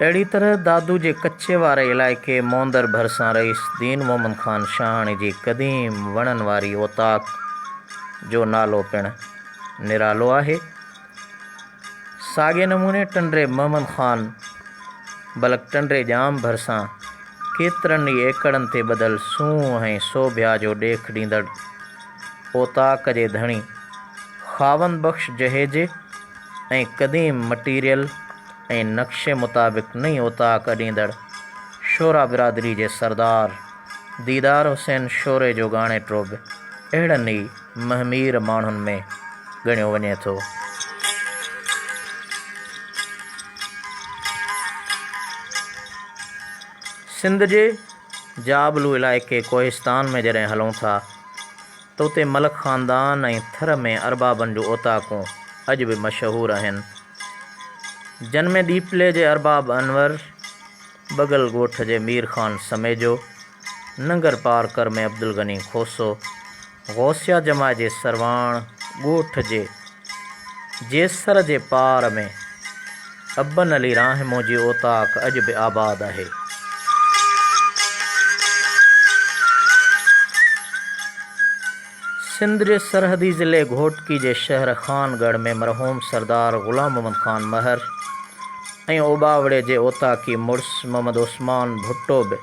अहिड़ी तरह दादू जे कच्चे वारे इलाइक़े मोंदर भरिसां रईस दीन मोहम्मद ख़ान शाहाणी जी क़दीम वणनि वारी ओताक जो नालो पिणु निरालो आहे। साॻे नमूने टंडरे मोहम्मद ख़ान बल्कि टंडरे जाम भरिसां केतिरनि ई एकड़नि ते ॿधल सूंहं ऐं सोभिया जो ॾेख ॾींदड़ ओताक जे धणी ख़ावंद बख़्श जहेजे ऐं क़दीम मटीरियल ऐं नक्शे मुताबिक़ नई ओताक ॾींदड़ शोरा बिरादरी जे सरदार दीदार हुसैन शोरे जो ॻाणेटो बि अहिड़नि ई महमीर माण्हुनि में ॻणियो वञे थो। सिंध जे जाबलू इलाइक़े कोहिस्तान में जॾहिं हलूं था त उते मलक ख़ानदान ऐं थर में अरबाबनि जूं ओताकूं अॼु बि मशहूरु आहिनि। जिन में दीपले जे अरबाब अनवर, बगल ॻोठ जे मीर ख़ान समेजो, नंगर पारकर में अब्दुल गनी खोसो, गौसिया जमा जे सरवाण ॻोठ जे जेसर जे पार में अब्बन अली राहिमो जी ओताक अॼु बि आबाद आहे। सिंध जे सरहदी ज़िले घोटकी जे शहर ख़ानगढ़ में मरहूम सरदार ग़ुलाम मोहम्मद ख़ान महर ऐं ओबावड़े जे ओताकी मुड़ुसु मोहम्मद उस्मान भुट्टो बि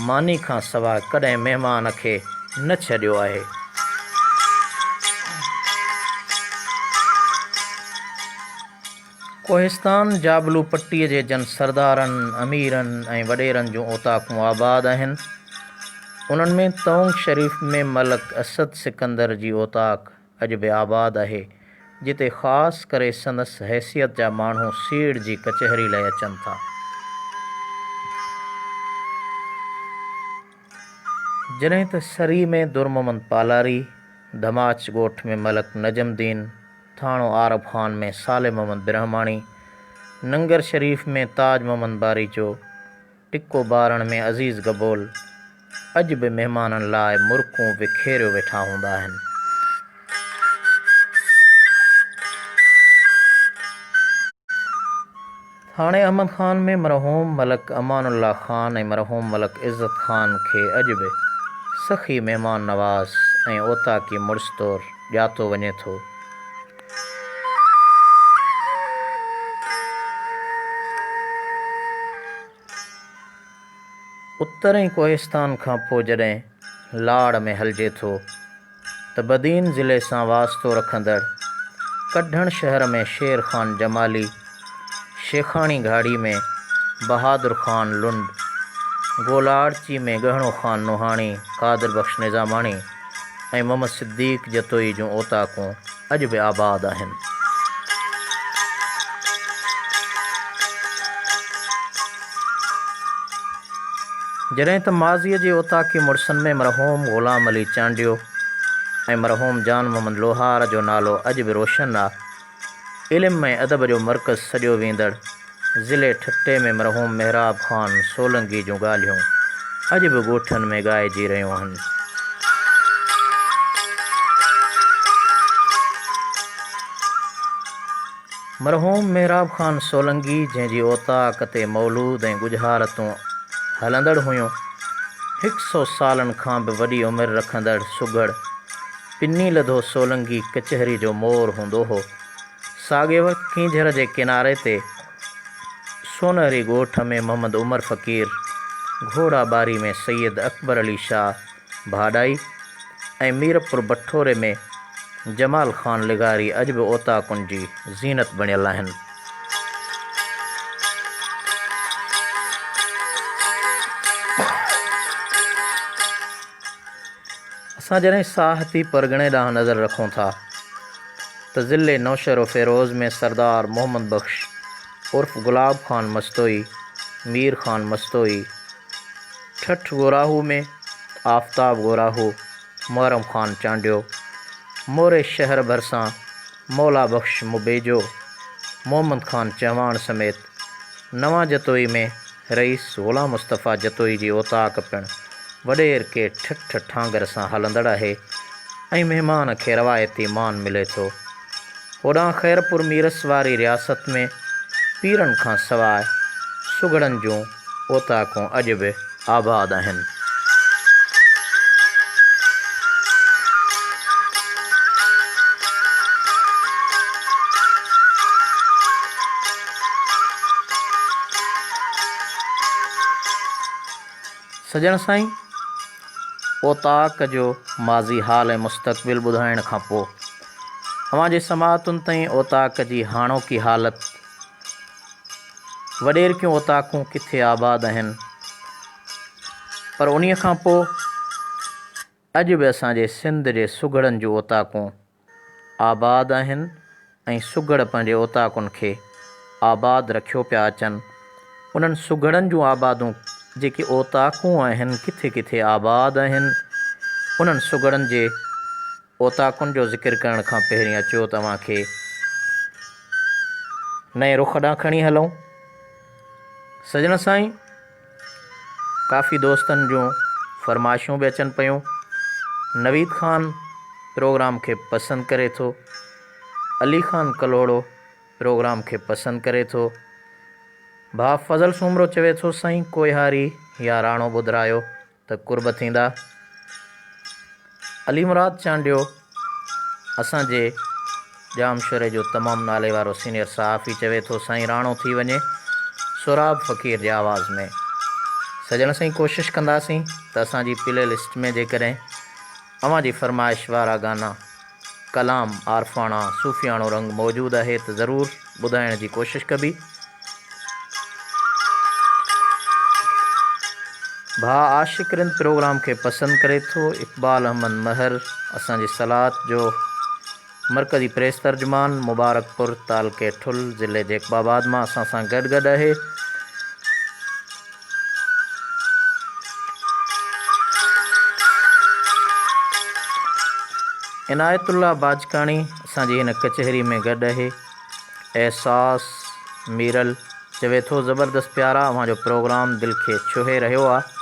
मानी खां सवाइ कॾहिं महिमान खे न छॾियो आहे। कोहिस्तान जाबलू पट्टीअ जे जन सरदारनि, अमीरनि ऐं वॾेरनि जूं ओताकूं आबाद आहिनि। उन्हनि में तौंग शरीफ़ में मलक असद सिकंदर जी ओताक अॼु बि आबाद आहे, जिते ख़ासि करे संदसि हैसियत जा माण्हू सीड़ जी कचहरी लाइ अचनि था। जॾहिं त सरी में दुर मोहम्मद पालारी, धमाच ॻोठ में मलक नजमुद्दीन, थाणो आरब ख़ान में साले मोहम्मद ब्रह्माणी, नंगर शरीफ़ में ताज मोहम्मद बारी जो टिक्को बारण में अज़ीज़ गबोल अॼु बि महिमाननि लाइ मुर्कूं विखेरियो वेठा हूंदा आहिनि। थाणे अहमद ख़ान में मरहूम मलक अमानुल्ला ख़ान ऐं मरहूम मलक इज़्ज़त ख़ान खे अॼु बि सख़ी महिमान नवाज़ ऐं ओताकी मुड़ुस तौरु ॼातो वञे थो। उत्तरी कोहिस्तान खां पोइ जॾहिं लाड़ में हलिजे थो त बदीन ज़िले सां वास्तो रखंदड़ कढण शहर में शेर ख़ान जमाली, शेखाणी घाड़ी में बहादुर ख़ान लुंड, गोलाड़ची में गहणो ख़ान नुहाणी, कादिर बख़्श निज़ामाणी ऐं मोहम्मद सिद्दीक़ जतोई जूं ओताकूं अॼु बि आबाद आहिनि। जॾहिं त माज़ीअ जे ओताकी मुड़ुसनि में मरहूम ग़ुलाम अली चांडियो ऐं मरहूम जान मोहम्मद लोहार जो नालो अॼु बि रोशन आहे। इल्म ऐं अदब जो मर्कज़ सॼो वेंदड़ ज़िले ठट्टे में मरहूम मेहराब ख़ान सोलंकी जूं ॻाल्हियूं अॼु बि ॻोठनि में ॻाइजी रहियूं आहिनि। मरहूम मेहराब ख़ान सोलंकी जंहिंजी ओताक ते मौलूद ऐं गुज़ारतूं हलंदड़ हुयूं, 100 सालनि खां बि वॾी उमिरि रखंदड़ सुघड़ पिनी लधो सोलंकी कचहरी जो मोर हूंदो हो। साॻे वक़्तु खींझर जे किनारे ते सोनहरी ॻोठ में मोहम्मद उमर फ़क़ीर, घोड़ा बारी में सैयद अकबर अली शाह भाॾाई ऐं मीरपुर बठोरे में जमाल ख़ान लिगारी अॼु बि ओताकुनि जी ज़ीनत बणियल आहिनि। असां जॾहिं साहती परगणे ॾांहुं नज़र रखूं था त ज़िले नौशर फ़िरोज़ में सरदार मोहम्मद बख़्श उर्फ़ गुलाब ख़ान मस्तोई, मीर ख़ान मस्तोई, ठठ गोराहू में आफ़ताब गोराहू, मुहर्रम ख़ान चांडियो, मोरे शहर भरिसां मौला बख़्श मुबेजो, मोहम्मद ख़ान चौहान समेत नवां जतोई में रईस ग़ुलाम मुस्तफ़ा जतोई जी ओताक पिणु वॾेर के ठठ ठांगर सां हलंदड़ आहे ऐं महिमान खे रवायती मान मिले थो। होॾां ख़ैरपुर मीरस वारी रियासत में पीरनि खां सवाइ सुगड़नि जूं ओताकूं अॼु बि आबाद आहिनि। सजण साईं, ओताक जो माज़ी हाल ऐं मुस्तक़बिल ॿुधाइण खां पोइ अव्हां जे समाअतुनि ताईं ओताक जी हाणोकी हालत, वॾेरकियूं ओताकूं किथे आबाद आहिनि, पर उन्हीअ खां पोइ अॼु बि असांजे सिंध जे सुघड़नि जूं ओताकूं आबाद आहिनि ऐं सुघड़ पंहिंजे ओताकुनि खे आबाद रखियो पिया अचनि। उन्हनि सुघड़नि जूं आबादूं जेके ओताकूं आहिनि किथे किथे आबाद आहिनि। उन्हनि सुघड़नि जे ओताकुनि जो ज़िक्र करण खां पहिरीं अचो तव्हांखे नए रुख ॾांहुं खणी हलूं। सजण साईं, काफ़ी दोस्तनि जूं फरमाइशूं बि अचनि पियूं। नवीद ख़ान प्रोग्राम खे पसंदि करे थो, अली ख़ान कलोड़ो प्रोग्राम खे पसंदि करे थो, भाउ फज़ल सूमरो चवे थो साईं कोइहारी या राणो ॿुधरायो त कुर्ब थींदा। अली मुराद चांडियो असांजे जामशरे जो तमामु नाले वारो सीनियर सहाफ़ी चवे थो साईं राणो थी वञे सोराब फ़क़ीर जे आवाज़ में। सजण साईं, कोशिशि कंदासीं त असांजी प्ले लिस्ट में जेकॾहिं अव्हां जी फरमाइश वारा गाना, कलाम, आरफ़ाणा, सूफ़ियाणो रंग मौजूदु आहे त ज़रूरु ॿुधाइण जी कोशिशि कबी। भाउ आशिक़ रिंद प्रोग्राम खे पसंदि करे थो। इक़बाल अहमद महर असांजी सलात जो मरकज़ी प्रेस तर्जुमान मुबारकपुर तालके ठुल ज़िले जे इक़बाबाद मां असां सां गॾु आहे। इनायतुल्ला बाजकाणी असांजी हिन कचहरी में गॾु आहे। एहसास मीरल चवे थो ज़बरदस्त प्यारा अवांजो प्रोग्राम दिल खे छुहे रहियो आहे।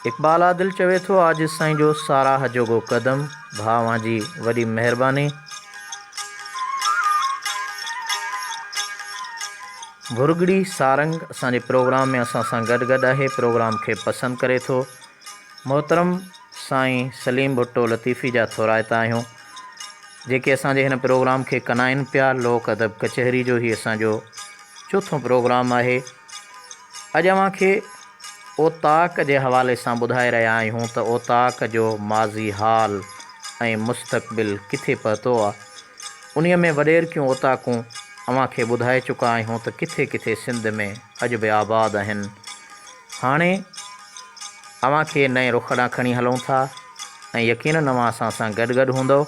इकबाल आदिल चवे थो आज साईं जो साराह जोगो कदम भाउ अवां जी वॾी महिरबानी। भुरगड़ी सारंग असांजे प्रोग्राम में असां सां गॾु आहे, प्रोग्राम खे पसंदि करे थो। मोहतरम साईं सलीम भुट्टो लतीफ़ी जा थोराइता आहियूं जेके असांजे हिन प्रोग्राम खे कंदा आहिनि पिया। लोक अदब कचहरी जो ही असांजो चोथों प्रोग्राम आहे। अॼु अव्हांखे ओताक जे हवाले सां ॿुधाए रहिया आहियूं त ओताक जो माज़ी हाल ऐं मुस्तक़बिल किथे पहुतो आहे। उन्हीअ में वॾेरकियूं ओताकूं अव्हांखे ॿुधाए चुका आहियूं त किथे किथे सिंध में अॼु बि आबाद आहिनि। हाणे अव्हांखे नए रुख ॾांहुं खणी हलूं था ऐं यकीनन अव्हां असां सां गॾु हूंदव।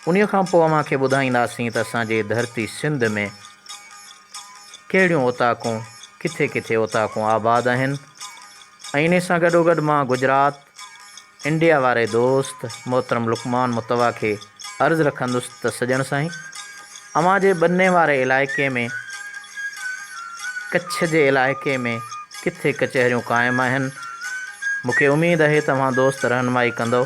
उन्हीअ खां पोइ अव्हांखे ॿुधाईंदासीं त असांजे धरती सिंध में कहिड़ियूं ओताकूं किथे किथे ओताकूं आबाद आहिनि। ऐं इन सां गॾोगॾु मां गुजरात इंडिया वारे दोस्त मोहतरम लुकमान मुतवा खे अर्ज़ु रखंदुसि त सॼण साईं अव्हां जे बन्ने वारे इलाइक़े में कच्छ जे इलाइक़े में किथे कचहरियूं क़ाइमु आहिनि। मूंखे उमेदु आहे त तव्हां दोस्त रहनुमाई कंदव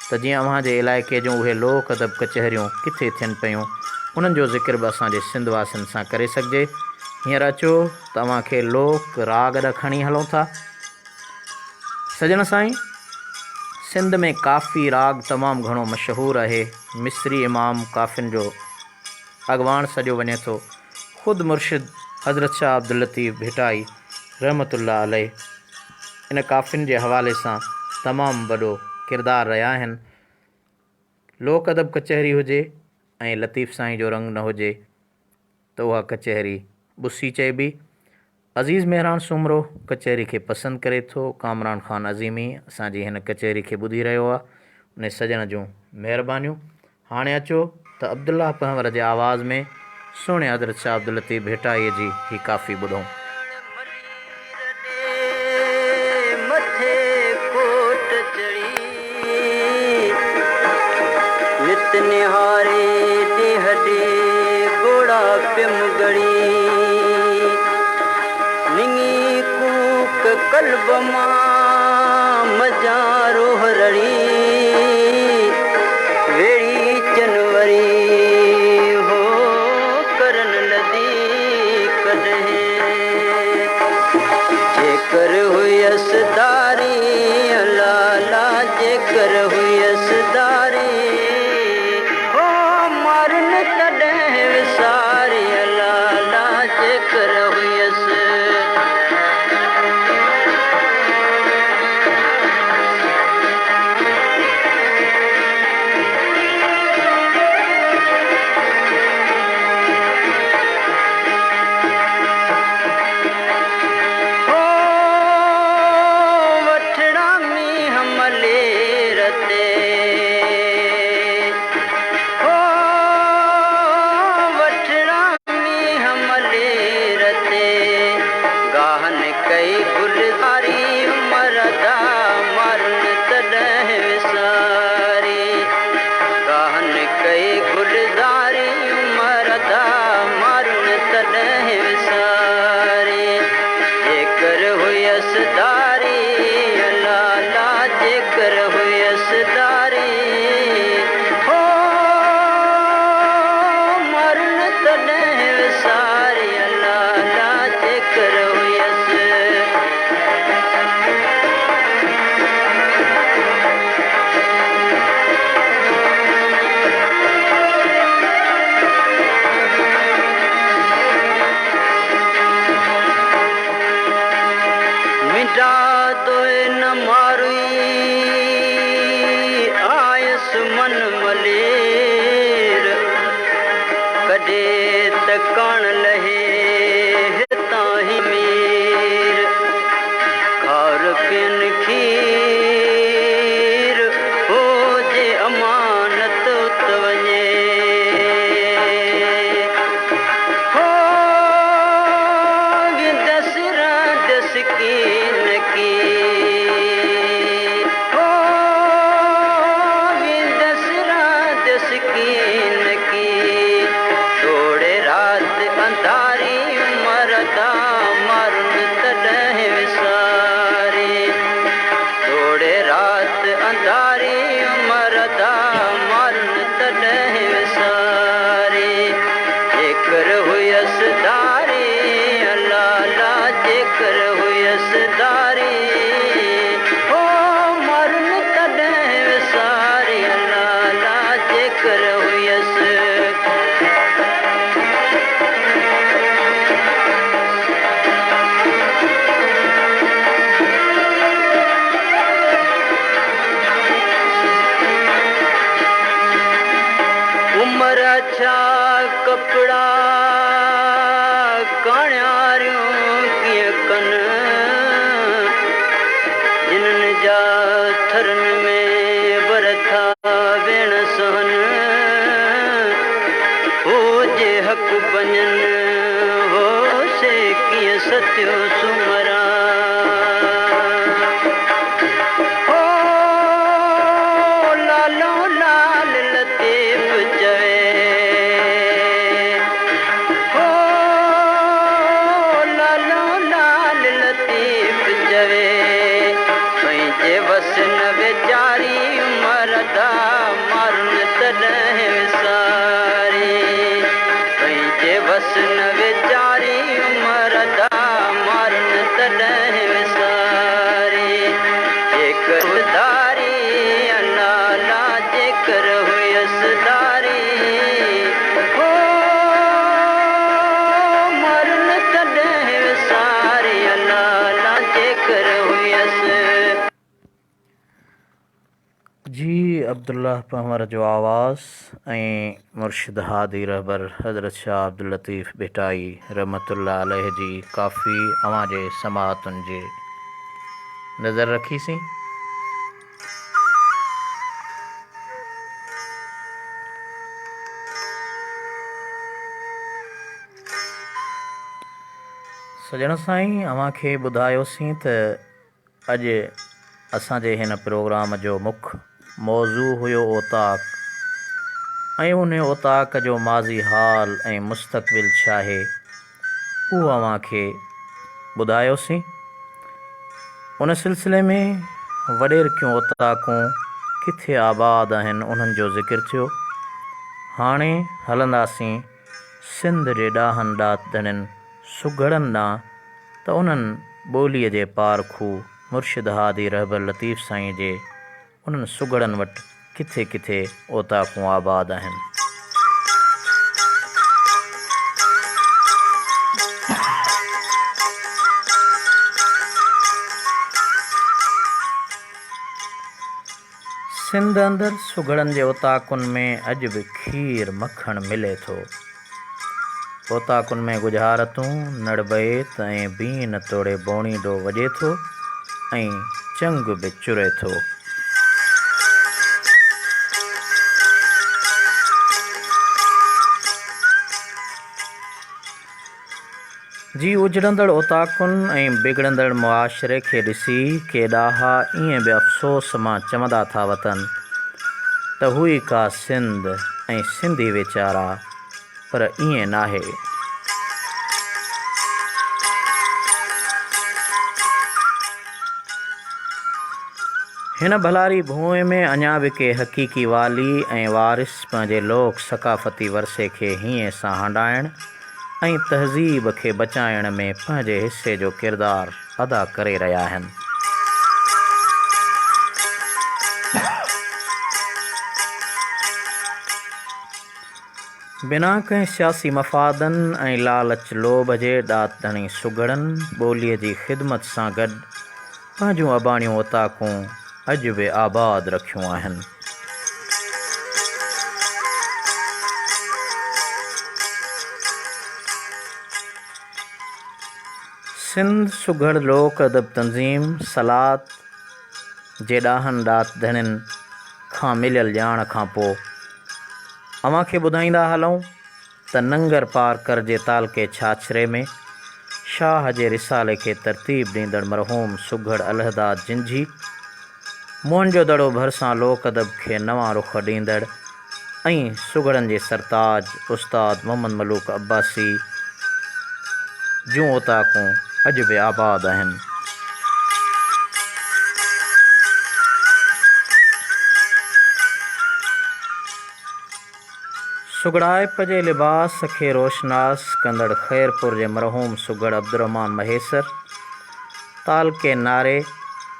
त जीअं अव्हांजे इलाइक़े जूं उहे लोक अदब कचहरियूं किथे थियनि पियूं उन्हनि जो ज़िक्र बि असांजे सिंध वासियुनि सां करे सघिजे। हींअर अचो त तव्हांखे लोक राग ॾांहुं खणी हलूं था। सॼण साईं सिंध में काफ़ी राग तमामु घणो मशहूरु आहे। मिस्री इमाम काफ़िन जो अॻवान सॼो वञे थो। ख़ुदि मुर्शिद हज़रत शाह अब्दुल लतीफ़ भिटाई रहमतुल्लाह अलैह इन काफ़िन जे हवाले सां तमामु वॾो किरदारु रहिया आहिनि। लोक अदब कचहरी हुजे ऐं लतीफ़ साईं जो रंग न हुजे त उहा कचहरी ॿुसी चइबी। अज़ीज़ मेहरान सुमरो कचहरी खे पसंदि करे थो। कामरान ख़ान अज़ीमी असांजी हिन कचहरी खे ॿुधी रहियो आहे। उन सॼण जूं महिरबानियूं। हाणे अचो त अब्दुल्ला पंवर जे आवाज़ में सुहिणे हज़रत शाह अब्दुल लतीफ़ भिटाईअ जी ही काफ़ी ॿुधूं। निहारे हडे घोड़ा पे मुगड़ी निंगी कूक कल्ब मां मजारो हरड़ी वेड़ी जनवरी हो करन लदी कदे जेकर हुयस दारी लाला जेकर हुयस दारी की तोड़े रात अंधारी हुयसदारी लाला जेकर हुयसदारी हो मरन तॾहिं विसारी लाला जेकर हुयस उमर छा कपड़ा काण्यारियूं कीअं कनि जिन्हनि जा थरनि में बरथा भेण सहन हो जे हक़ बञनि हो से कीअं सत्यो सुमरा हो लालो लाल लतीफ़ चवे हो लालो लाल लतीफ़ चवे पंहिंजे वस न वीचारी मरदा मारुन तॾहिं विसारी पंहिंजे वस न वीचारी मरदा मारुन तॾहिं विसारी जेकर उधारी लाला जेकर हुयसदारी हो मरुन तॾहिं विसारी लाला जेकर हुयस जी अब्दुल्लाह पंवर जो आवाज़ ऐं मुर्शिद हादी रहबर हज़रत शाह अब्दुल लतीफ़ भिटाई रहमतुल्लाह अलैह जी काफ़ी अवां जे समाअतुनि जे नज़र रखीसीं। सजण साईं अवां खे ॿुधायोसीं त अॼु असांजे हिन प्रोग्राम जो मुख्य मौज़ू हुयो ओताक ऐं उन ओताक जो माज़ी हाल ऐं मुस्तक़बिल छा आहे उहो अवां खे ॿुधायोसीं। उन सिलसिले में वॾेरकियूं ओताकूं किथे आबाद आहिनि उन्हनि जो ज़िक्र थियो। हाणे हलंदासीं सिंध जे ॾाहनि ॾातड़नि सुघड़नि ॾांहुं त उन्हनि ॿोलीअ जे पारखू मुर्शिद हादी रहबर लतीफ़ साईं जे उन्हनि सुघड़नि वटि किथे किथे ओताकूं आबाद आहिनि। सिंध अंदरि सुघड़नि जे ओताकुनि में अॼु बि खीर मखणु मिले थो। ओताकुनि में गुजारतूं नड़बेत ऐं बीन तोड़े बोणीडो वॼे थो ऐं चंग बि चुरे थो। जी उजड़ंदड़ ओताकुनि ऐं बिगड़ंदड़ मुआशरे खे ॾिसी के ॾाहा ईअं बि अफ़सोस मां चवंदा था वतनि त हुई का सिंध ऐं सिंधी वीचारा, पर ईअं नाहे। हिन भलारी भूमि में अञा बि के हक़ीक़ी वाली ऐं वारिस पंहिंजे लोक सक़ाफ़ती वरसे खे हीअं सां हंडाइण ऐं तहज़ीब खे बचाइण में पंहिंजे हिसे जो किरदारु अदा करे रहिया आहिनि। बिना कंहिं सियासी मफ़ादनि ऐं लालच लोभ जे ॾातणी सुघड़नि ॿोलीअ जी ख़िदमत सां गॾु पंहिंजूं अबाणियूं ओताकूं अॼु बि आबाद रखियूं आहिनि। सिंध सुघड़ लोक अदब तंज़ीम सलात जे ॾाहनि ॾातड़नि खां मिलियल ॼाण खां पोइ अव्हां खे ॿुधाईंदा हलूं त नंगर पारकर जे तालके छाछरे में शाह जे रिसाले खे तरतीब ॾींदड़ मरहूम सुघड़ अलहदाद जिंझी मोहन दड़ो भरिसां लोक अदब खे नवां रुख ॾींदड़ ऐं सुघड़नि जे सरताज उस्ताद मोहम्मद मलूक अब्बासी जूं ओताकूं अॼु बि आबाद आहिनि। सुगड़ाइप जे लिबास खे रोशनास कंदड़ ख़ैरपुर जे मरहूम सुगड़ अब्दुर्रहमान महेसर, ताल के नारे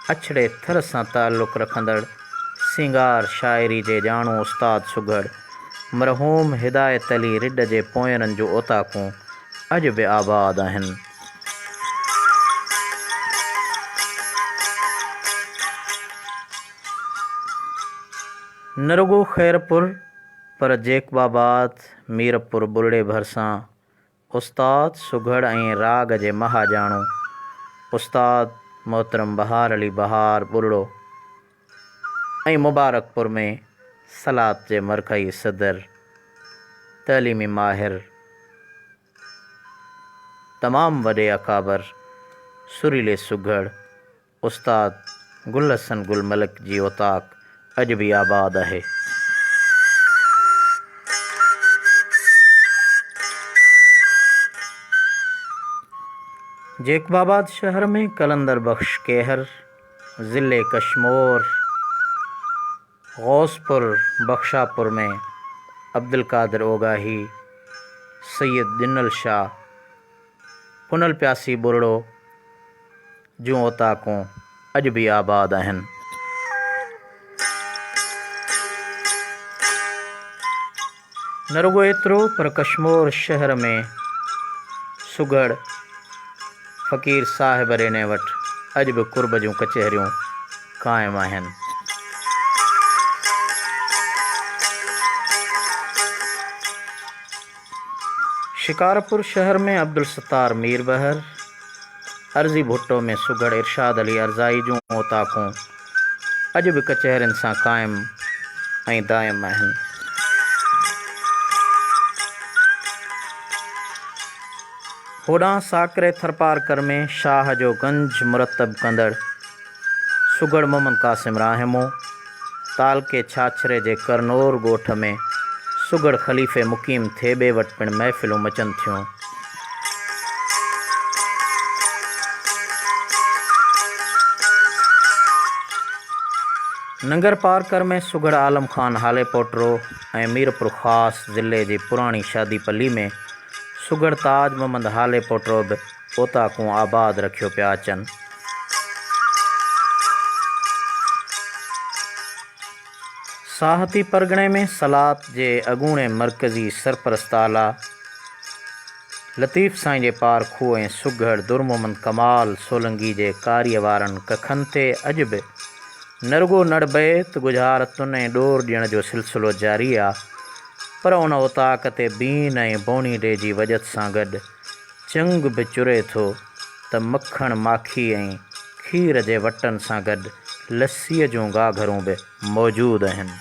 अछड़े थर सां ताल्लुक़ रखंदड़ सिंगार शाइरी जे ॼाणू उस्ताद सुगड़ मरहूम हिदायत अली रिड जे पोयरनि जूं ओताकूं अॼु बि आबाद आहिनि। न रुगो ख़ैरपुर पर जेकबाबाद, मीरपुर बुरड़े भरिसां उस्ताद सुगड़ ऐं राग जे महाजाणू उस्ताद मोहतरम बहार अली बहार बुरड़ो ऐं मुबारकपुर में सलात जे मरकज़ी सदर तइलीमी माहिर तमामु वॾे अकाबर सुरीले सुगड़ उस्ताद गुल हसन गुल मलिक जी ओताक अॼु बि आबाद आहे। जेकबाबाद शहर में कलंदर बख्श केहर, ज़िले कश्मोर गौसपुर बख्शापुर में अब्दुल कादिर ओगाही, सैयद जिन्नल शाह, पुनल प्यासी बुरड़ो जूं ओताकूं अॼु बि आबाद आहिनि। न रुगो एतिरो पर कश्मोर शहर में सुगड़ फ़क़ीर साहिब रेने वटि अॼु बि कुर्ब जूं कचहरियूं क़ाइमु आहिनि। शिकारपुर शहर में अब्दुल सत्तार मीर बहर, अर्ज़ी भुट्टो में सुगड़ इरशाद अली अर्ज़ाई जूं ओताकूं अॼु बि कचहरियुनि सां क़ाइमु ऐं दाइमु आहिनि। होॾां साकरे थरपारकर में शाह जो गंज मुरतब कंदड़ सुगड़ मोहम्मद क़ासिम राहिमो, ताल के छाछरे जे करनौर ॻोठ में सुगड़ ख़लीफ़े मुक़ीम थेबे वटि पिणु महफ़िलूं मचनि थियूं। नंगर पारकर में सुगड़ आलम ख़ान हाले पोटरो ऐं मीरपुर ख़ासि ज़िले जी पुराणी शादी पली में सुगड़ ताज मोहम्मद हाले पोटरो बि ओताकूं आबाद रखियो पिया अचनि। साहती परगणे में सलात जे अॻूणे मरकज़ी सरपरस्त आला लतीफ़ साईं जे पार खूह ऐं सुगड़ दुर मोहम्मद कमाल सोलंगी जे कारीअ वारनि कखनि ते अॼु बि न रुगो नड़बैत गुज़ारतुनि ऐं ॾोर ॾियण जो सिलसिलो जारी आहे, पर उन ओताक ते बीन ऐं बोणी डे जी वजत सां गॾु चंग बि चुरे थो त मखण माखी ऐं खीर जे वटनि सां गॾु लस्सीअ जूं गाघरूं बि मौजूदु आहिनि।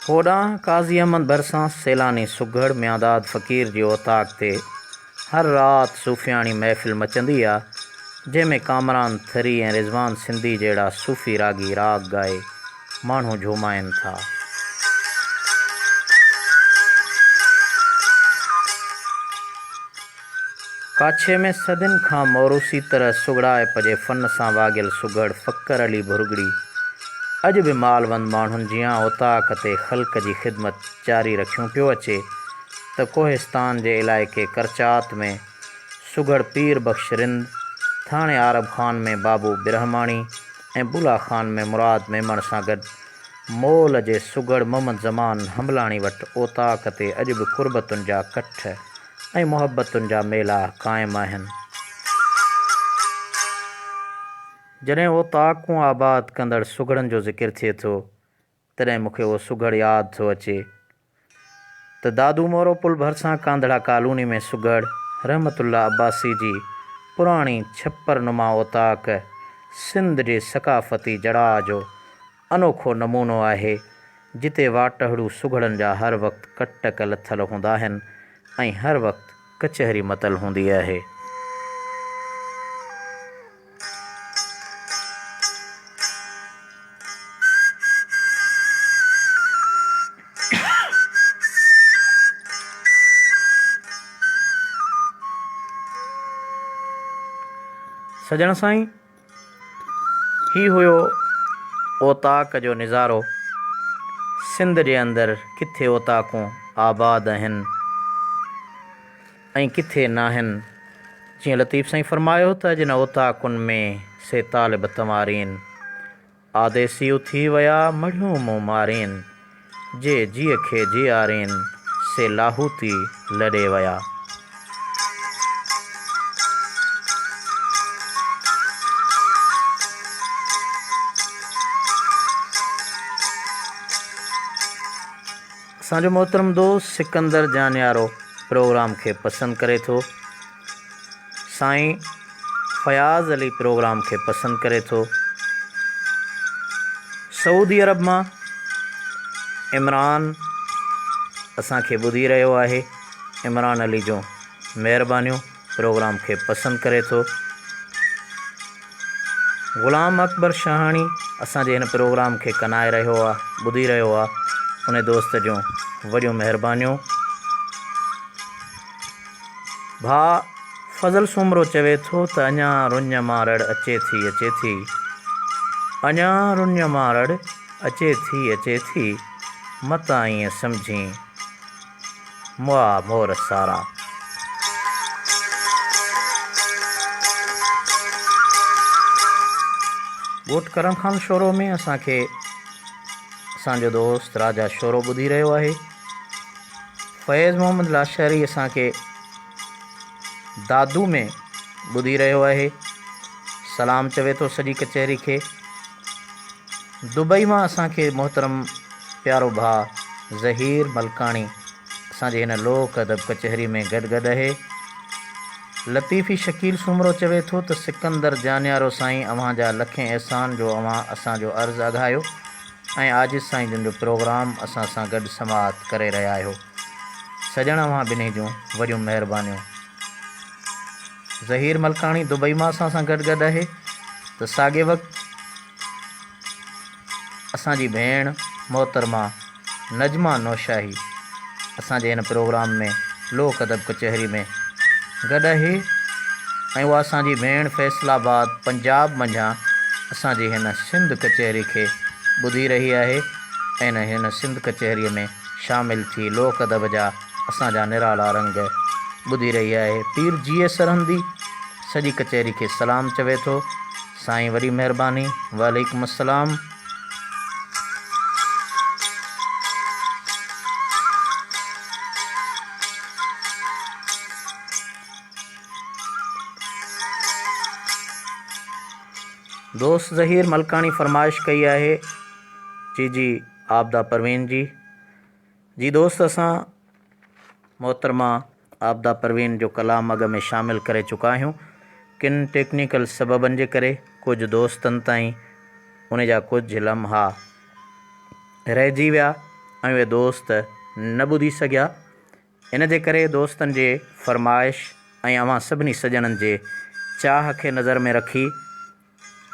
होॾां काज़ी अहमद भरिसां सैलानी सुगड़ म्यादाद फ़क़ीर जी ओताक ते हर राति सूफ़ियाणी महफ़िल मचंदी आहे, जंहिंमें कामरान थरी ऐं रिज़वान सिंधी जहिड़ा सूफ़ी रागी राग ॻाए माण्हू झूमाइनि था। काछे में सदियुनि खां मौरूसी तरह सुगड़ाइप जे फ़न सां वाॻियल सुगड़ फ़क़्र अली भुरगड़ी अॼु बि मालवंद माण्हुनि जियां ओताक ते ख़ल्क़ जी ख़िदमत जारी रखियूं पियो अचे, त कोहिस्तान जे इलाइक़े करचात में सुगड़ पीर बख्श रिंद, थाणे आरब ख़ान में बाबू बिरहमाणी ऐं बुला ख़ान में मुराद मेमण सां गॾु मोल जे सुगड़ मोहम्मद ज़मान हमलाणी वटि ओताक ते अॼु बि कुर्बतुनि जा कठ ऐं मुहबतुनि जा मेला क़ाइमु आहिनि। जॾहिं ओताकूं आबाद कंदड़ सुगड़नि जो ज़िक्र थिए थो, तॾहिं मूंखे उहो सुगड़ यादि थो अचे त दादू मोरो पुल भरिसां कांधड़ा कॉलोनी में सुगड़ रहमतुल्लाह अब्बासी जी पुराणी छप्पर नुमा ओताक सिंध जे सक़ाफ़ती जड़ाह जो अनोखो नमूनो आहे, जिते वाटहड़ू सुगड़नि जा हर वक़्तु कटक लथल हूंदा आहिनि ऐं हर वक़्तु कचहरी मतल हूंदी आहे। सजण साईं, ही हुयो ओताक जो नज़ारो सिंध जे अंदरि किथे ओताकूं आबाद आहिनि ऐं किथे नाहिनि। जीअं लतीफ़ साईं फरमायो त जिन ओताकुनि में से तालिब तमारीन आदेसी थी विया मढ़ियूं मूं मारीन जे जीअ खे जीआरीन से लाहूती लॾे विया। असांजो मोहतरम दोस्त सिकंदर जानियारो प्रोग्राम खे पसंदि करे थो। साईं फयाज़ अली प्रोग्राम खे पसंदि करे थो। सऊदी अरब मां इमरान असांखे ॿुधी रहियो आहे। इमरान अली जो महिरबानियूं प्रोग्राम खे पसंदि करे थो। ग़ुलाम अकबर शाहाणी असांजे हिन प्रोग्राम खे कनाए रहियो आहे, ॿुधी रहियो आहे। उन दोस्त जूं वॾियूं महिरबानियूं। भाउ फज़ल सुमरो चवे थो त अञा रुञ मां रड़ अचे थी अञा रुञ मां रड़ अचे थी मता ईअं सम्झी मुआ मोर सारा। ॻोठ करण खान शोरो में असांखे असांजो दोस्त राजा शोरो ॿुधी रहियो आहे। फैज़ मोहम्मद लाशहरी असांखे दादू में ॿुधी रहियो आहे। सलाम चवे थो सॼी कचहरी खे। दुबई मां असांखे मोहतरम प्यारो भाउ ज़हीर मलकाणी असांजे हिन लोक अदब कचहरी में गॾु आहे। लतीफ़ी शकील सुमरो चवे थो त सिकंदर जानियारो साईं अव्हां जा लखें एहसान जो अव्हां असांजो अर्ज़ु अघायो ऐं आजिज़ साईं जिन जो प्रोग्राम असां सां गॾु समाअत करे रहिया आहियो। सॼण अव्हां ॿिन्ही जूं वॾियूं महिरबानियूं। ज़हीर मलकाणी दुबई मां असां सां गॾु आहे। त साॻे वक़्तु असांजी भेण मोहतरमा नजमा नौशाही असांजे हिन प्रोग्राम में लोक अदब कचहरी में गॾु आहे ऐं उहा असांजी भेण फैसलाबाद पंजाब मंझां असांजी हिन सिंध कचहरी खे ॿुधी रही आहे ऐं हिन सिंध कचहरीअ में शामिल थी लोक अदब जा असांजा निराला रंग ॿुधी रही आहे। पीर जी सरहंदी सॼी कचहरी खे सलाम चवे थो। साईं वॾी महिरबानी। वालेकुम अस्सलाम। दोस्त ज़हीर मलकाणी फरमाइश कई आहे जी आबदा परवीन जी दोस्त असां मोहतरमा आबदा परवीन जो कलाम अॻ में शामिल करे चुका आहियूं। किन टेक्निकल सबबनि जे करे कुझु दोस्तनि ताईं उन जा कुझु लम्हा रहिजी विया ऐं उहे दोस्त न ॿुधी सघिया। इन जे करे दोस्तनि जे फरमाइश ऐं अव्हां सभिनी सॼणनि जे चाह खे नज़र में रखी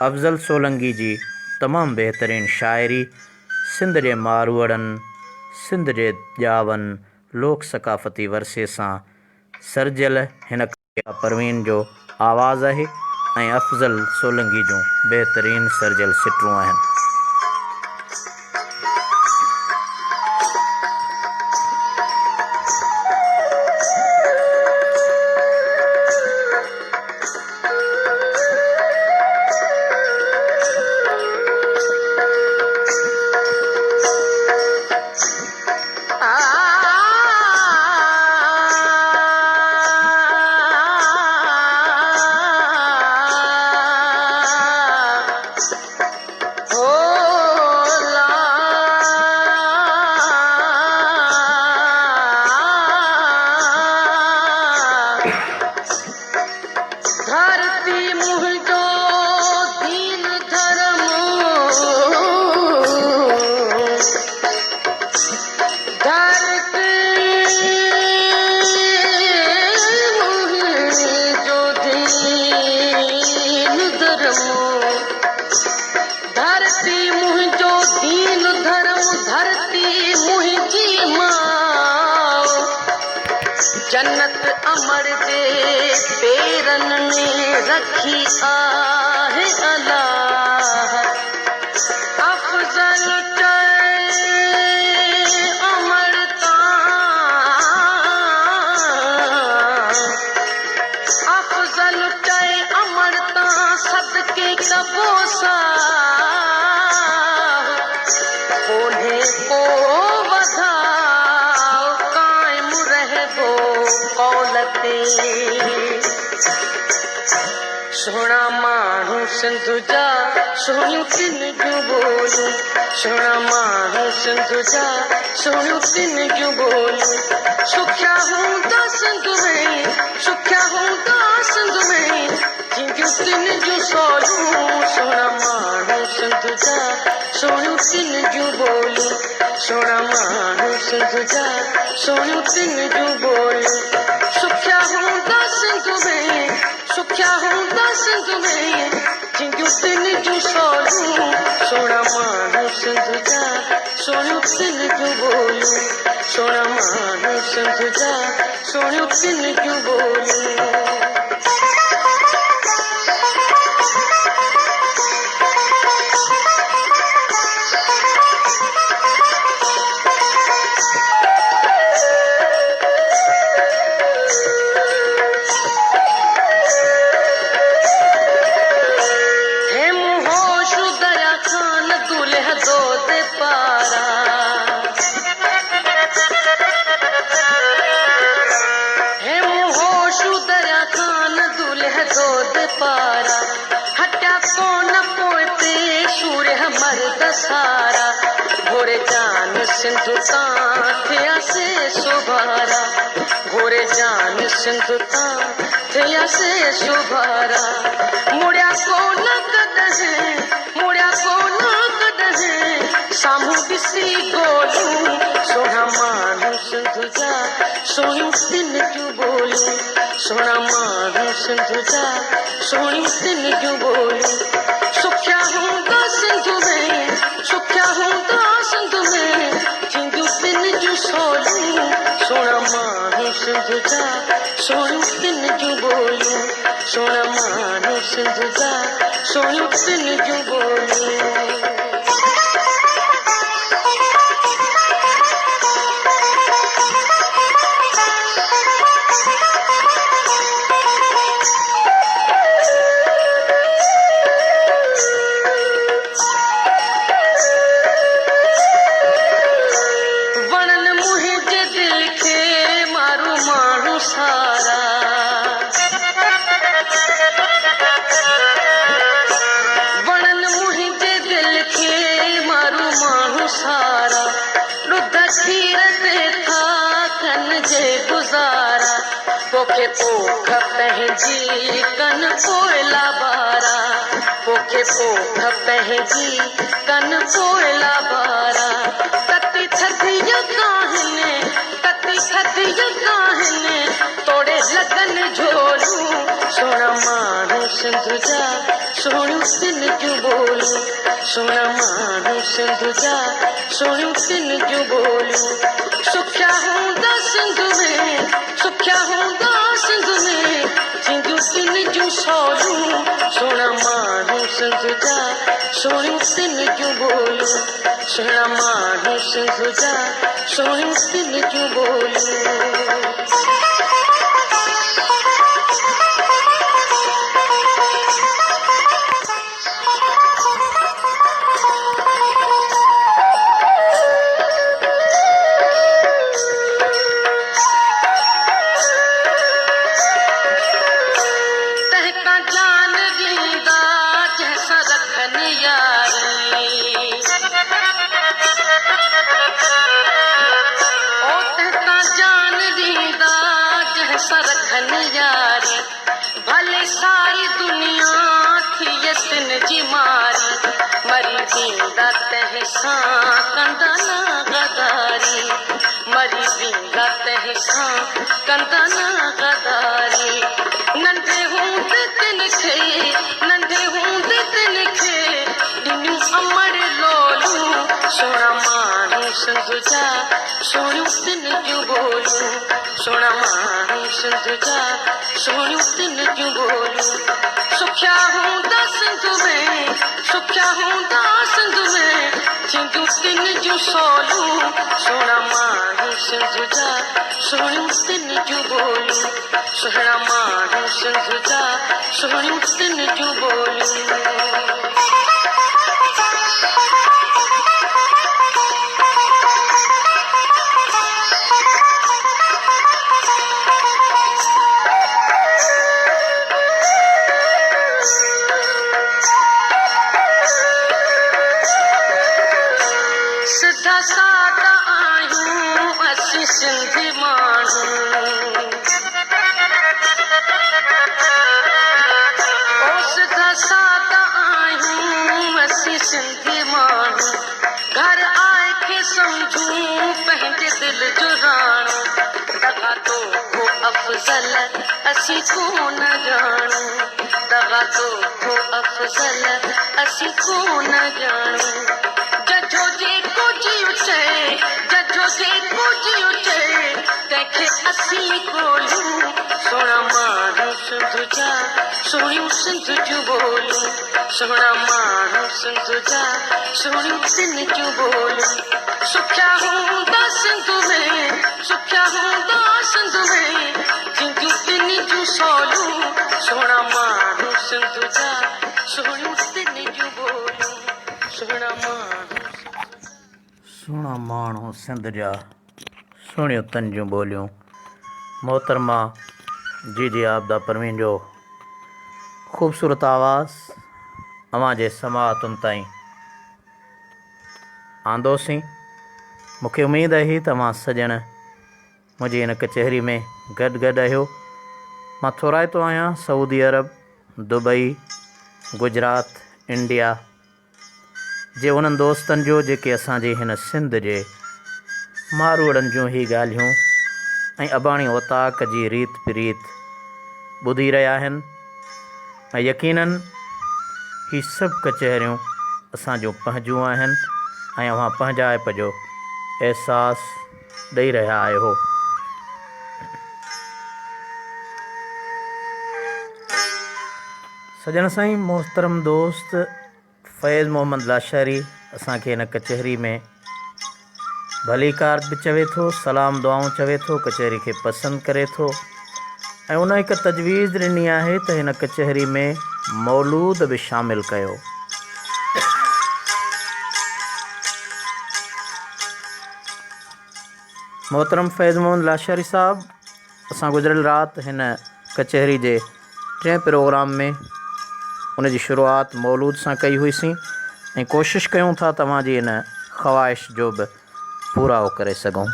अफ़ज़ल सोलंगी जी तमामु बहितरीनु शाइरी सिंध जे मारूअड़नि सिंध जे ॼावनि लोक सकाफ़ती वरसे सां सरजियल हिन परवीन जो आवाज़ु आहे ऐं अफ़ज़ल सोलंगी जूं बहितरीनु सरजियल सिटरूं आहिनि। जन्नत अमर दे पेरन ने रखी आहे अल्लाह। सोना माण्हू सिंध जा सोनियूं तिन जूं ॿोलियूं सोना माण्हू सिंध जा सोनियूं तिन जूं ॿोलियूं सुखिया हूंदा सिंध में सुखिया हूंदा सिंध में थींदियूं तिन जूं सोलियूं सोना माण्हू सिंध जा सोनियूं तिन जूं ॿोलियूं सोना माण्हू सिंध जा सोनियूं तिन जूं ॿोलियूं सुखिया हूंदा सिंध में सुखिया हूंदा सिंध में थींदियूं तिन जूं सोलियूं सोना माण्हू सिंध जा सोनियूं तिन जूं ॿोलियूं सोना माण्हू सिंध जा सोनियूं तिन जूं ॿोलियूं सारा घोरे जान सिंधु तां थिया से सुभारा घोरे जान सिंधु तां थिया से सुभारा मुड़िया को न कॾहिं साम्हूं ॾिसी गोलियूं सोना माण्हू सिंधु जा सोनियूं तिन जूं ॿोलियूं सोना माण्हू सिंधु जा सोनियूं तिन जूं ॿोलियूं सुखिया हूंदा सिंध में सुखिया हूंदा सिंध में थींदियूं तिन जूं सोलियूं सोना माण्हू सिंध जा सोनियूं तिन जूं ॿोलियूं सोना माण्हू सिंध जा सोनियूं तिन जूं ॿोलियूं पोखे पोख पंहिंजी कन पोइला बारा पोखे पोख पंहिंजी कन पोइला बारा कती थधिय काहिन तोड़े लगन झोलियूं सोना माण्हू सिंध जा सोनियूं तिन जूं ॿोलियूं सोना माण्हू सिंध जा सोनियूं तिन जूं ॿोलियूं सुखिया हूंदा सिंध में सुखिया हूंदा सिंध में थींदियूं तिन जूं सोलियूं सोना माण्हू सिंध जा सोनियूं तिन जूं ॿोलियूं सोना माण्हू सिंध जा सोनियूं तिन जूं ॿोलियूं भले सारी दुनिया थिए तिन जी मारी मरी वेंदा तंहिंसां कंदा न गदारी मरी वेंदा तंहिंसां कंदा न गदारी नंढे हूंदे तिन खे ॾिनियूं अमड़ लोलियूं सोना माण्हू सिंध जा सोनियूं तिन जूं ॿोलियूं सोना माण्हू सिंध जा सोनियूं तिन जूं ॿोलियूं सुखिया हूंदा सिंध में सुखिया हूंदा सिंध में थींदियूं तिन जूं सोलियूं सोना माण्हू सिंध जा सोनियूं तिन जूं ॿोलियूं सोना माण्हू सिंध जा सोनियूं तिन जूं ॿोलियूं सिंधी माण्हू ओस खां सादा आहियूं असीं सिंधी माण्हू घर आए खे सम्झूं पंहिंजे दिलि जो राणो दगा तो को अफ़ज़ल असीं कोन ॼाणू दगा तो को अफ़ज़ल असीं कोन ॼाणू जजो जेको जियो चए जजो जेको जियो चए तंहिंखे असीं ॻोल्हियूं सोणा माण्हू सिंध जा सोणियूं सिंध जूं ॿोलियूं सोणा माण्हू सिंध जा सोणियूं सिंध जूं ॿोलियूं सुखिया हूंदा सिंध में सुखिया हूंदा सिंध में जिंदियूं तिनी जूं सौलियूं सोणा माण्हू सिंध जा सोणियूं तिनी जूं ॿोलियूं सोणा माण्हू सुहिणा माण्हू सिंध जा सुहिणियूं तन जूं ॿोलियूं। मोहतरमा जी आबदा परवीन जो ख़ूबसूरत आवाज़ अवां जे समाअतुनि ताईं आंदोसीं। मूंखे उमेद आहे तव्हां सॼण मुंहिंजी हिन कचहरी में गॾु आहियो। मां थोराइतो आहियां सऊदी अरब, दुबई, गुजरात, इंडिया जे उन्हनि दोस्तनि जो जेके असांजे हिन सिंध जे मारूड़नि जूं ई ॻाल्हियूं ऐं अबाणी ओताक जी रीत प्रीत ॿुधी रहिया आहिनि ऐं यकीनन ही सभु कचहरियूं असांजूं पंहिंजूं आहिनि ऐं अव्हां पंहिंजाइप जो अहसासु ॾेई रहिया आहियो। सजण साईं मोहतरम दोस्त फैज़ मोहम्मद लाशारी असांखे हिन कचहरी में भली कार बि चवे थो, सलाम दुआऊं चवे थो, कचहरी खे पसंदि करे थो ऐं उन हिकु तजवीज़ ॾिनी आहे त हिन कचहरी में मौलूद बि शामिलु कयो। मोहतरम फैज़ मोहम्मद लाशारी साहब, असां गुज़िरियल राति हिन कचहरी जे 3 प्रोग्राम में उन जी शुरूआति मौलूद सां कई हुईसीं ऐं कोशिशि कयूं था तव्हांजी हिन ख़्वाहिश जो बि पूराओ करे सघूं।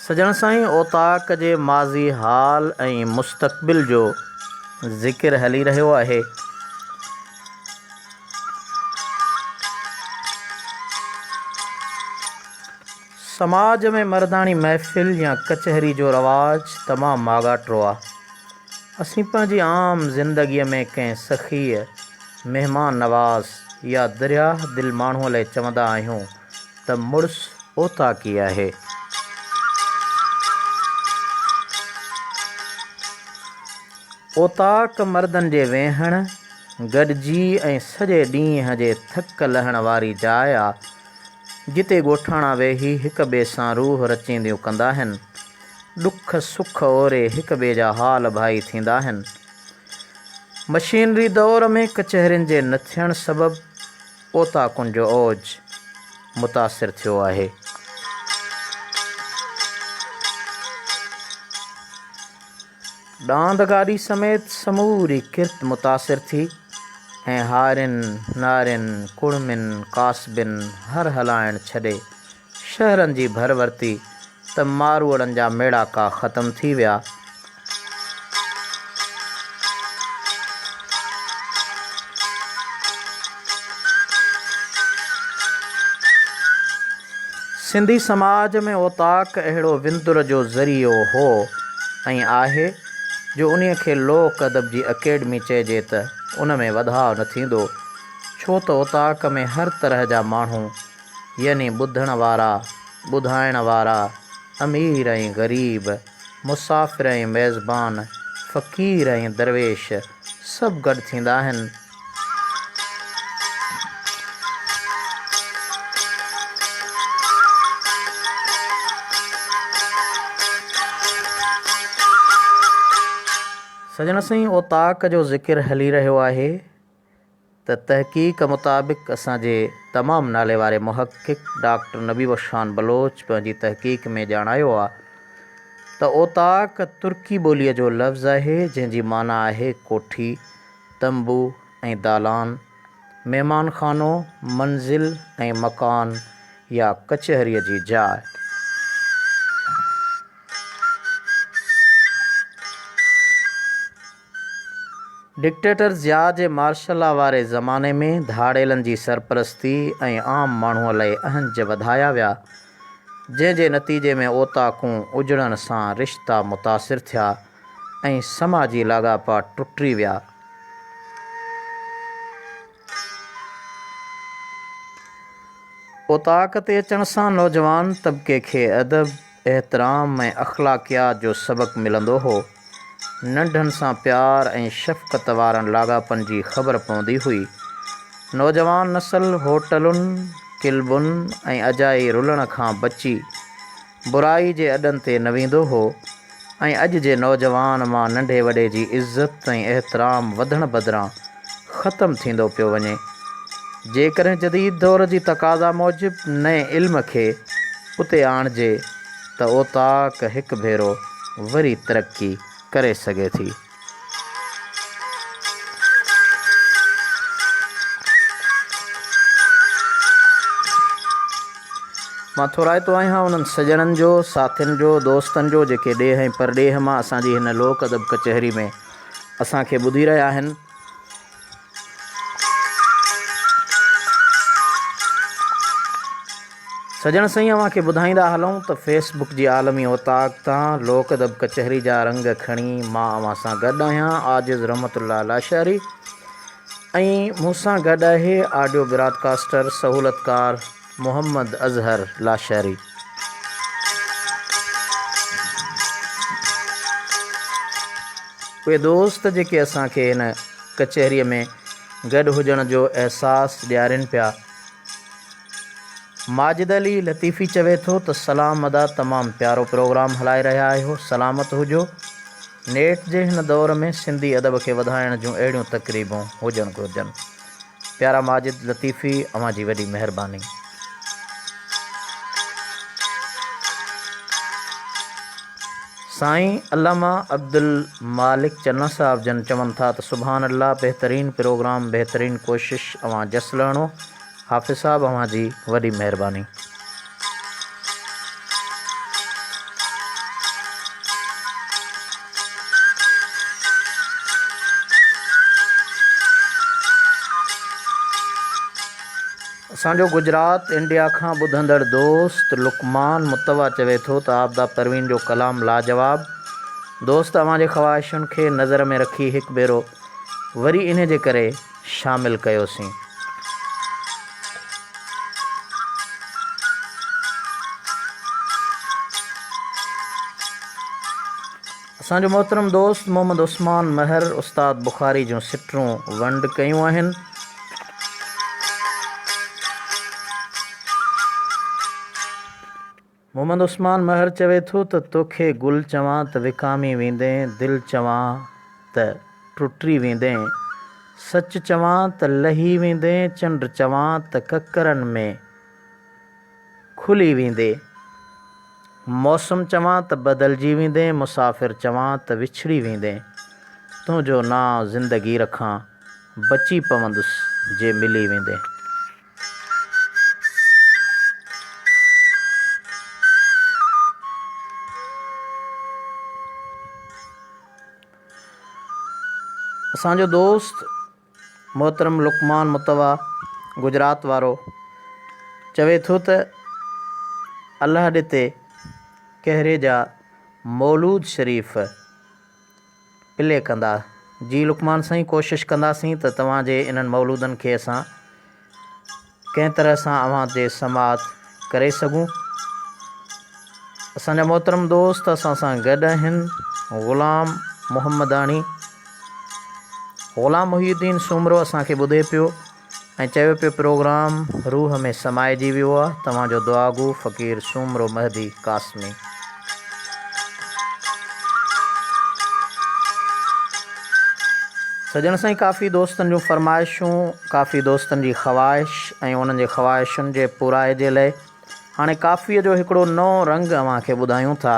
सजण साईं ओताक जे माज़ी हाल ऐं मुस्तक़बिल जो ज़िक्र हली रहियो आहे। समाज में मर्दानी महफ़िल या कचहरी जो रवाज तमामु आगाटो आहे। असीं पंहिंजी आम ज़िंदगीअ में कंहिं सखीअ, महिमान नवाज़ या दरिया दिलि माण्हूअ लाइ चवंदा आहियूं त मुड़ुसु ओताकी आहे। ओताक मर्दनि जे वेहण, गॾिजी ऐं सॼे ॾींहं जे थक लहण वारी जाइ आहे जिते ॻोठाणा वेही हिक ॿिए सां रूह रचींदियूं कंदा आहिनि, ॾुख सुख ओरे हिक ॿिए जा हाल भाई थींदा आहिनि। मशीनरी दौर में कचहरियुनि जे न थियण सबबु ओताकुनि जो औज मुतासिर थियो आहे। डांद गाॾी समेत समूरी किर्त मुतासिर थी ऐं हारियुनि नारियुनि कुड़मियुनि कासबिन हर हलाइण छॾे शहरनि जी भर वरिती त मारूड़नि जा मेड़ाका ख़तमु थी विया। सिंधी समाज में ओताक अहिड़ो विंदुर जो ज़रियो हो ऐं आहे जो उन्हीअ खे लोक अदब जी अकेडमी चइजे त उन में वधाउ न थींदो, छो त ओताक में हर तरह जा माण्हू यानी ॿुधण वारा, ॿुधाइण वारा, अमीर ऐं ग़रीब, मुसाफ़िर ऐं मेज़बान, फ़क़ीर ऐं दरवेश सभु गॾु थींदा आहिनि। सजण साईं ओताक जो ज़िक्र हली रहियो आहे त तहक़ीक़ मुताबिक़ असांजे तमामु नाले वारे मुहक़िक़ डॉक्टर नबी बख़्शान बलोच पंहिंजी तहक़ीक़ में ॼाणायो आहे त ओताक तुर्की ॿोलीअ जो लफ़्ज़ आहे जंहिंजी माना आहे कोठी, तंबू ऐं दालान। महिमान खानो, मंज़िल ऐं मकान या कचहरीअ जी जाइ। डिक्टेटर ज़िया जे मार्शल लॉ वारे ज़माने में धाड़ेलनि जी सरपरस्ती ऐं आम माण्हूअ लाइ अहंज वधाया विया, जंहिं जे नतीजे में ओताकूं उजड़ण सां रिश्ता मुतासिर थिया ऐं समाजी लाॻापा टुटी विया। ओताक ते अचण सां नौजवान तबिके खे अदब, एहतराम ऐं अख़लाक़ियात जो सबक़ मिलंदो हो। नंढनि सां प्यार ऐं शफ़क़त वारनि लाॻापनि जी ख़बर पवंदी हुई। नौजवान नसल होटलुनि, क्लबुनि ऐं अजाई रुलण खां बची बुराई जे अॾनि ते न वेंदो हो ऐं अॼु जे नौजवान मां नंढे वॾे जी इज़त ऐं एहतराम वधण बदिरां ख़तमु थींदो पियो वञे। जेकॾहिं जदीद दौर जी तक़ाज़ा मूजिबि नए इल्म खे उते आणिजे त ओताक हिकु भेरो वरी तरक़ी करे सघे थी। मां थोराइतो आहियां उन्हनि सॼणनि जो, साथियुनि जो, दोस्तनि जो जेके ॾेह ऐं परॾेह मां असांजी हिन लोक अदब कचहरी में असांखे ॿुधी रहिया आहिनि। सजण साईं अव्हांखे ॿुधाईंदा हलूं त फेसबुक जी आलमी ओताक तां लोक अदब कचहरी जा रंग खणी मां अव्हां सां गॾु आहियां, आजिज़ रहमतुल्लाह लाशारी, ऐं मूंसां गॾु आहे ऑडियो ब्रॉडकास्टर सहूलतकार मोहम्मद अज़हर लाशारी। उहे दोस्त जेके असांखे हिन कचहरीअ में गॾु हुजण जो अहसासु ॾियारनि पिया। माजिद अली लतीफ़ी चवे थो त सलाम अदा, तमामु प्यारो प्रोग्राम हलाए रहिया आहियो, सलामत हुजो। नेट जे हिन दौर में सिंधी अदब खे वधाइण जूं अहिड़ियूं तक़रीबूं हुजणु घुरिजनि। प्यारा माजिद लतीफ़ी, अव्हां जी वॾी महिरबानी। साईं अल्लामा अब्दुल मालिक चन्ना साहब जन चवनि था त सुभान अल्लाह, बहितरीन प्रोग्राम, बहितरीन कोशिश, अव्हां जस लहिणो। हाफ़िज़ साहब, अव्हां जी वॾी महिरबानी। असांजो गुजरात इंडिया खां ॿुधंदड़ दोस्त लुकमान मुतवा चवे थो त आबदा परवीन जो कलाम लाजवाब। दोस्त, अव्हांजे ख़्वाहिशुनि खे नज़र में रखी हिकु भेरो वरी इन जे करे शामिलु कयोसीं। असांजो मोहतरम दोस्त मोहम्मद उस्मान महर उस्ताद बुखारी जूं सिटरूं वंड कयूं आहिनि। मोहम्मद उस्मान महर चवे थो त तोखे गुल चवां त विकामी वेंदे, दिलि चवां त टुटी वेंदे, सच चवां त लही वेंदे, चंड चवां त ककरनि में खुली वेंदे, मौसम चवां त बदिलजी वेंदे, मुसाफ़िर चवां त विछड़ी वेंदे, तुंहिंजो नाव ज़िंदगी रखां बची पवंदुसि जे मिली वेंदे। असांजो दोस्त मोहतरम लुकमान मुतवा गुजरात वारो चवे थो त अल्लाह ॾिते कहरे जा मौलूद शरीफ़ प्ले कंदा। जी लुकमान साईं, कोशिशि कंदासीं त तव्हांजे इन्हनि मौलूदनि खे असां कंहिं तरह सां अव्हां ते समात करे सघूं। असांजा मोहतरम दोस्त असां सां गॾु आहिनि ग़ुलाम मोहम्मदानी। ग़ुलाम मुहीउद्दीन सूमरो असांखे ॿुधे पियो ऐं चयो पियो प्रोग्राम रूह में समाइजी वियो आहे। तव्हांजो दुआगू फ़क़ीर सूमरो महदी कासमी। सजण साईं, काफ़ी दोस्तनि जूं फरमाइशूं, काफ़ी दोस्तनि जी ख़्वाहिश ऐं उन्हनि जे ख़्वाहिशुनि जे पूराए जे लाइ हाणे काफ़ीअ जो हिकिड़ो नओं रंग अव्हांखे ॿुधायूं था।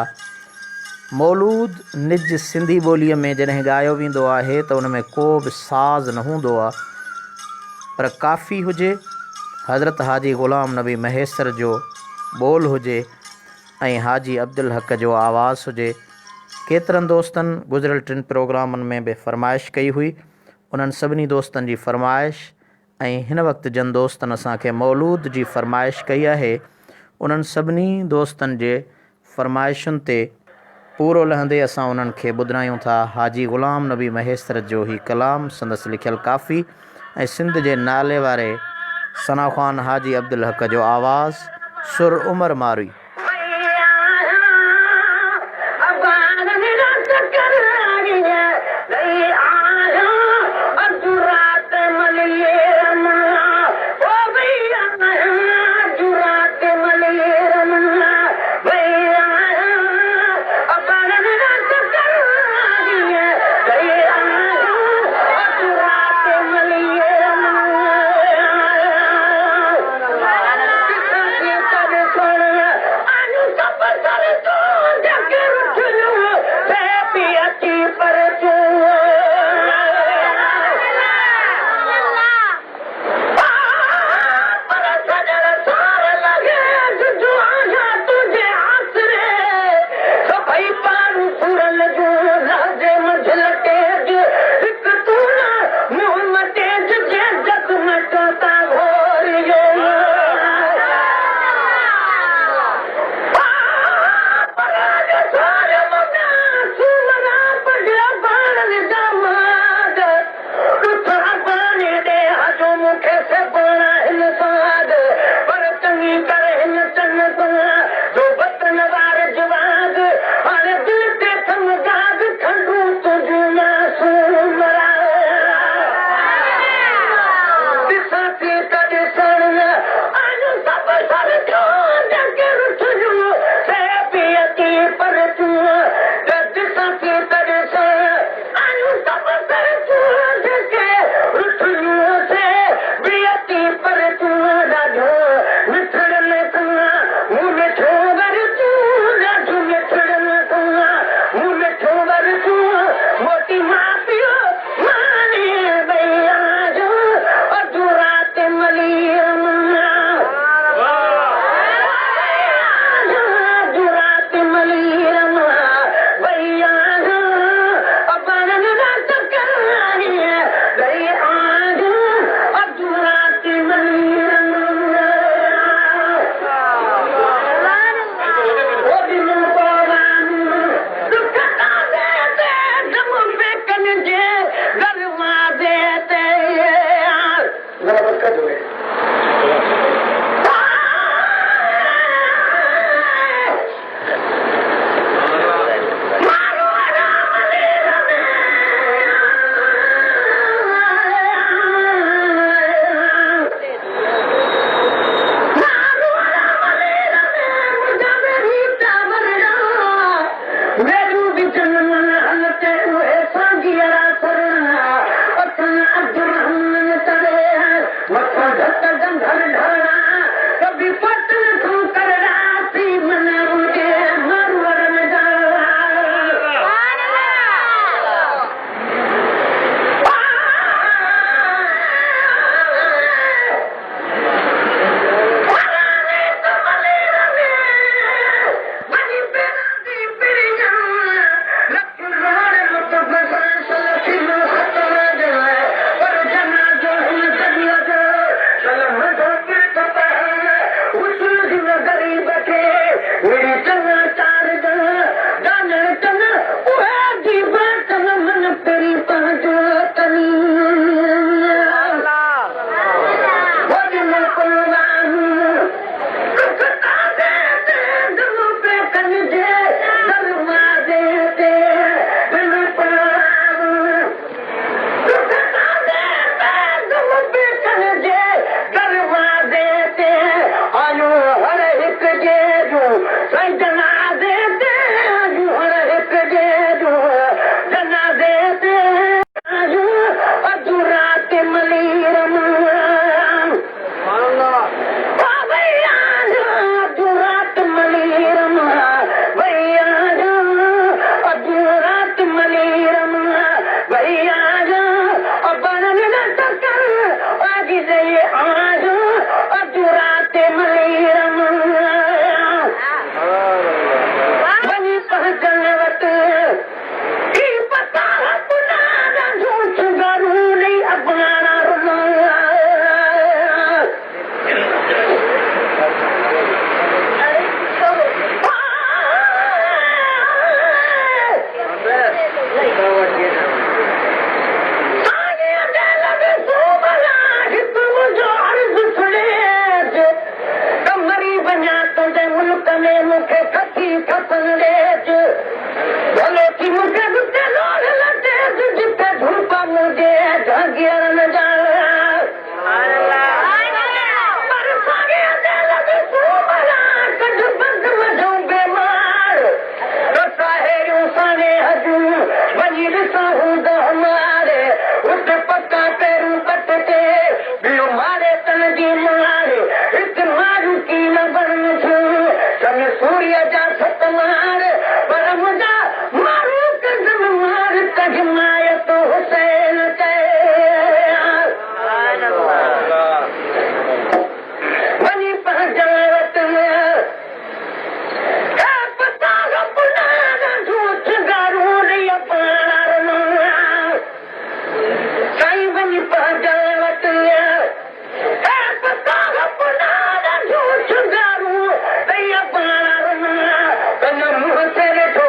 मौलूद निज सिंधी ॿोलीअ में जॾहिं ॻायो वेंदो आहे त उन में को बि साज़ न हूंदो आहे। पर काफ़ी हुजे हज़रत हाजी ग़ुलाम नबी महेसर जो बोल हुजे ऐं हाजी अब्दुल हक़ जो आवाज़ हुजे। केतिरनि दोस्तनि गुज़िरियल 3 प्रोग्रामनि में बि फरमाइश कई हुई। उन्हनि सभिनी दोस्तनि जी फरमाइश ऐं हिन वक़्तु जिन दोस्तनि असांखे मौलूद जी फरमाइश कई आहे उन्हनि सभिनी दोस्तनि जे फरमाइशुनि ते पूरो लहंदे असां उन्हनि खे ॿुधायूं था हाजी ग़ुलाम नबी महेसर जो ही कलाम, संदसि लिखियल काफ़ी ऐं सिंध जे नाले वारे सना ख़ान हाजी अब्दुल हक़ जो आवाज़, सुर उमर मारी। ने मुखे खती खपन रेज भले की मुखे गुटे लोड़ लटे जिते धूपा मुझे जागियर न जा पर सागे दे लगे सुमरा कद बंद वजो बेमार तो साहेरू साने हजू वजी साहू द हमारे उठ पक्का पेरू पटके बियो मारे तन जी मारे एक मारू की न बन छू सन सूर्य जा सत मार पर मुझा मारू कदम मार कजमाय तो हुसैन के बनी पहचावत में पता अपना झूठ गारू लिया पार साई बनी पहचावत में पता अपना झूठ गारू लिया पार कन मुँह से ठो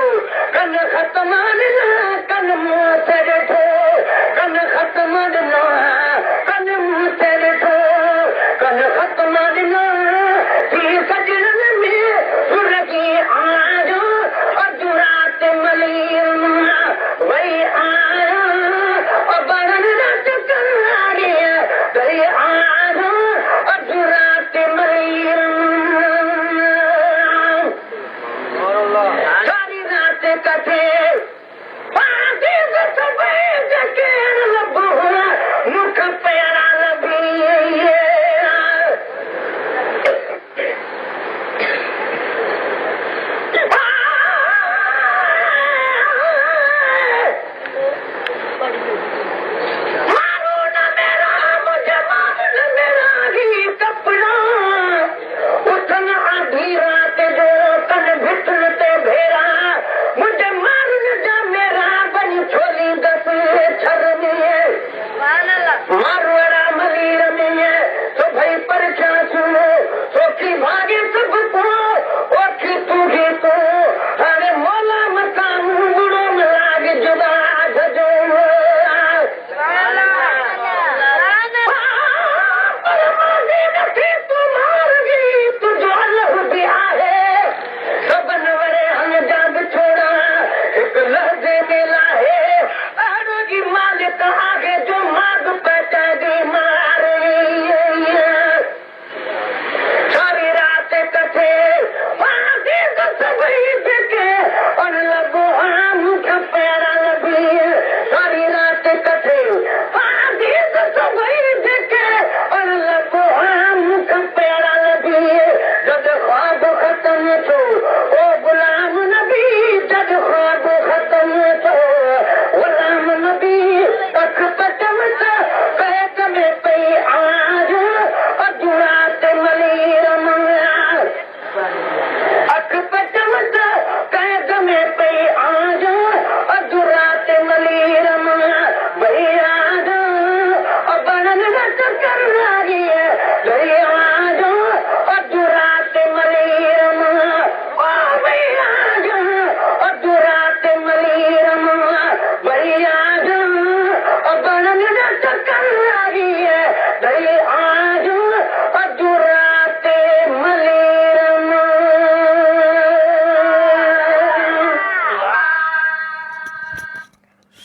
कन खत्म कन मुँह से ठो कन खत्म कन मुँह से ठो कन खत्म सजन में सुर की आज अजुरात मलीम वही आया और बरन रत करारे गई आज अजुरात मलीम सारी रात कथे पाती सफेद के लबो मुख प्यारा लबी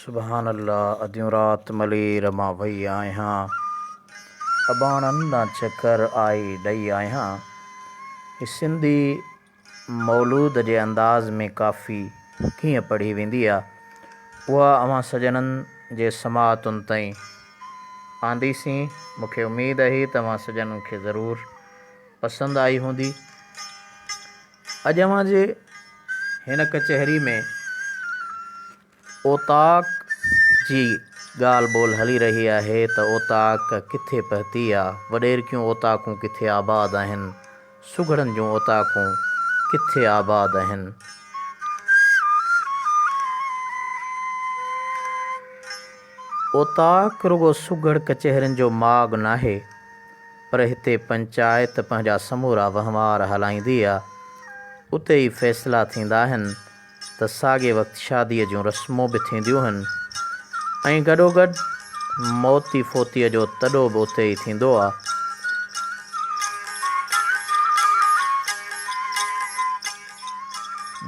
सुभान अल्लाह अदियों रात मली रमा वही आया अबाणन ना चकर आई ॾई आया। ही सिंधी मौलूद जे अंदाज़ में काफ़ी कीअं पढ़ी वेंदी आहे उहा अवां सजननि जे समातुनि ताईं आंदीसीं। मूंखे उमेद आहे तव्हां सजननि खे ज़रूरु पसंदि आई हूंदी। अॼु अवां जे हिन कचहरी में ओताक जी ॻाल्हि ॿोल हली रही आहे त ओताक किथे पहुती आहे, वॾेरकियूं ओताकूं किथे आबाद आहिनि, सुघड़नि जूं ओताकूं किथे आबाद आहिनि। ओताक रुगो सुघड़ कचहरियुनि जो माॻ नाहे, पर हिते पंचायत पंहिंजा समूरा वहिंवार हलाईंदी आहे। उते ई फ़ैसिला थींदा आहिनि त साॻे वक़्तु शादीअ जूं रस्मूं बि थींदियूं आहिनि ऐं गॾोगॾु मौती फ़ोतीअ जो तॾो बि उते ई थींदो आहे।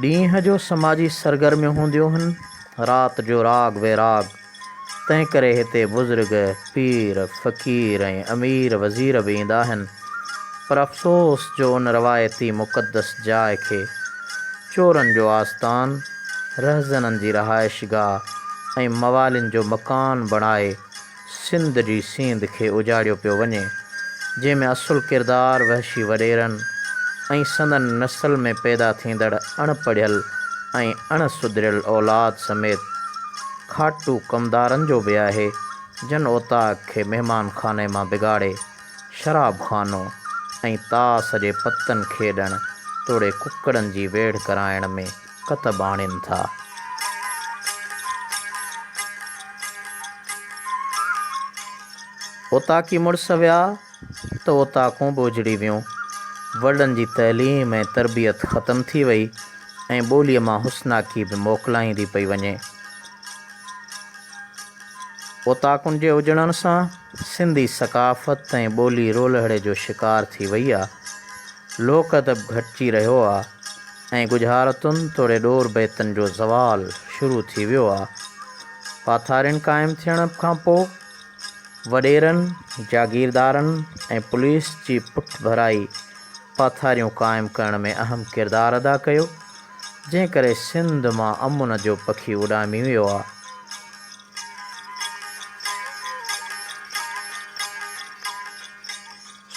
ॾींहं जो समाजी सरगर्मियूं हूंदियूं आहिनि, राति जो राग वैराग। तंहिं करे हिते बुज़ुर्ग, पीर, फ़क़ीर ऐं अमीर वज़ीर बि ईंदा आहिनि। पर अफ़सोस जो उन रवायती मुक़दस जाइ खे चोरनि जो आस्थान, रहज़ननि जी रहाइशगाह ऐं मवालिन जो मकान बणाए सिंध जी सींद खे उजाड़ियो पियो वञे, जंहिंमें असुलु किरदारु वहशी वॾेरनि ऐं संदन नस्ल में पैदा थींदड़ अणपढ़ियल ऐं अणसुधरियल औलाद समेत खाटू कमदारनि जो बि आहे, जन ओताक खे महिमान खाने मां बिगाड़े शराब खानो ऐं तास जे पतनि खेॾणु तोड़े कुकड़नि जी वेढ़ कराइण में कतब आणिनि था। ओताकी मुड़ुस विया त ओताकूं बि उजड़ी वियूं। वॾनि जी तइलीम ऐं तरबियत ख़तमु थी वई ऐं ॿोलीअ मां हुस्नाकी बि मोकिलाईंदी पई वञे। ओताकुनि जे उजड़ण सां सिंधी सकाफ़त ऐं ॿोली रोलहड़े जो शिकार थी वई आहे। लोक अदब घटिजी रहियो आहे ऐं गुजरातुनि तोड़े ॾोर बैतनि जो ज़वाल शुरू थी वियो आहे। पाथारियुनि क़ाइमु थियण खां पोइ वॾेरनि, जागीरदारनि ऐं पुलिस जी पुठ भराई पाथारियूं क़ाइमु करण में अहम किरदारु अदा कयो, जंहिं करे सिंध मां अमुन जो पखी उॾामी वियो आहे।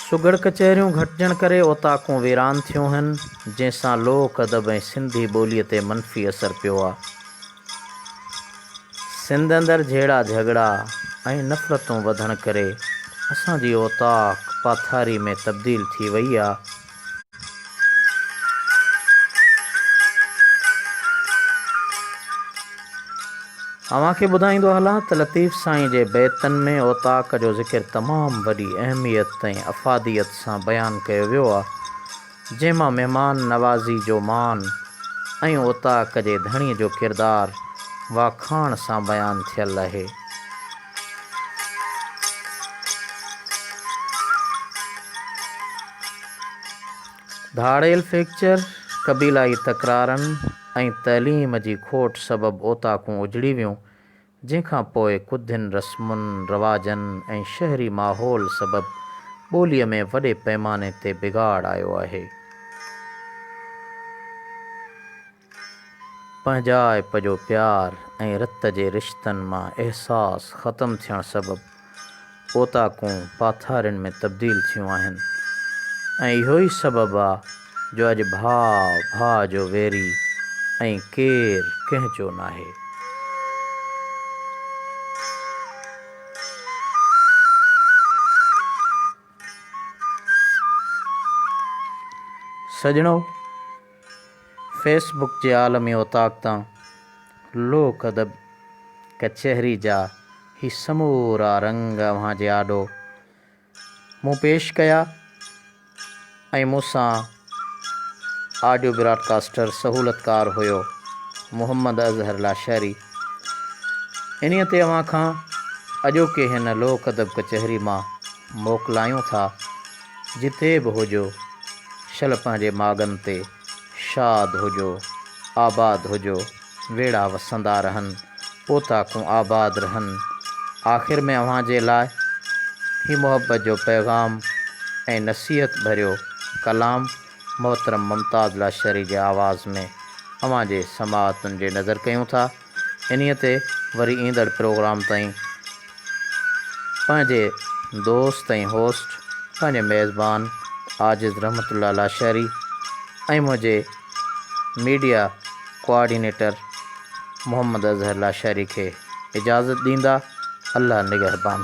सुगड़ कचहरियूं घटिजण करे ओताकूं वीरान थियूं आहिनि, जंहिंसां लोक अदब ऐं सिंधी ॿोलीअ ते मनफ़ी असरु पियो आहे। सिंध अंदरि जहिड़ा झगड़ा ऐं नफ़रतूं वधण करे असांजी ओताक पाथारी में तब्दील थी वई आहे। अव्हांखे ॿुधाईंदो हलां त लतीफ़ साईं जे बैतनि में ओताक जो ज़िक्र तमामु वॾी अहमियत ऐं अफ़ादियत सां बयानु कयो वियो आहे, जंहिंमां महिमान नवाज़ी जो मान ऐं ओताक जे धणीअ जो किरदारु वाखाण सां बयानु थियलु आहे। धाड़ेल फ्रैक्चर, क़बीलाई तकरारनि ऐं तइलीम जी खोट सबबि ओताकूं उजड़ी वियूं, जंहिंखां पोइ कुधियुनि रस्मुनि रवाजनि ऐं शहरी माहौल सबबि ॿोलीअ में वॾे पैमाने ते बिगाड़ आयो आहे। पंहिंजाइप जो प्यार ऐं रत जे रिश्तनि मां अहसास ख़तमु थियण सबबि ओताकूं पाथारियुनि में तब्दील थियूं आहिनि ऐं इहो ई सबबु आहे जो अॼु भाउ भाउ जो वेरी ऐं केरु कंहिंजो नाहे। सजणो, फेसबुक जे आलमी ओताक तां लोक अदब कचहरी जा ही समूरा रंग अव्हां जे आॾो मूं पेश कया ऐं मूंसां ऑडियो ब्रॉडकास्टर सहूलतकार हुयो मोहम्मद अज़हर लाशारी। इन्हीअ ते अव्हां खां अॼोके हिन लोक अदब कचहरी मां मोकिलायूं था। जिते बि हुजो, शल पंहिंजे माॻनि ते शाद हुजो, आबाद हुजो, वेड़ा वसंदा रहनि, ओताकूं आबाद रहनि। आख़िर में अव्हां जे लाइ ही मोहब्बत जो पैगाम ऐं नसीहत भरियो कलाम मोहतरम मुमताज़ लाशारी जे आवाज़ में अव्हां जे समाअतुनि जे नज़र कयूं था। इन्हीअ ते वरी ईंदड़ प्रोग्राम ताईं पंहिंजे दोस्त ऐं होस्ट, पंहिंजे मेज़बान आजिज़ रहमतुल्लाह लाशारी ऐं मुंहिंजे मीडिया कोऑर्डिनेटर मोहम्मद अज़हर लाशारी खे इजाज़त ॾींदा। अल्लाह निगहबान।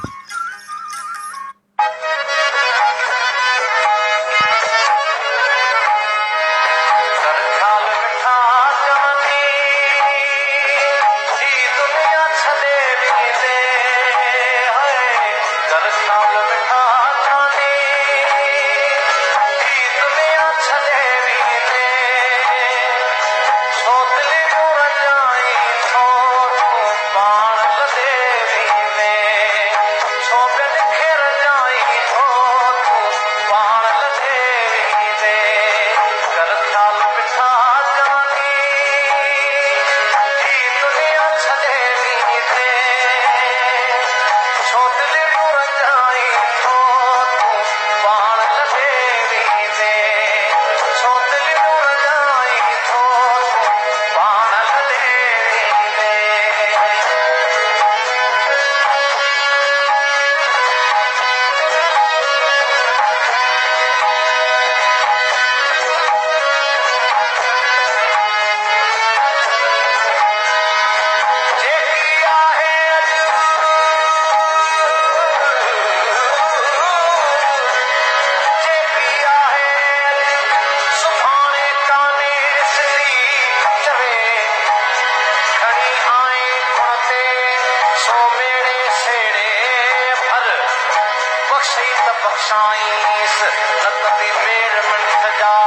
मीस न कभी मेर मन सजा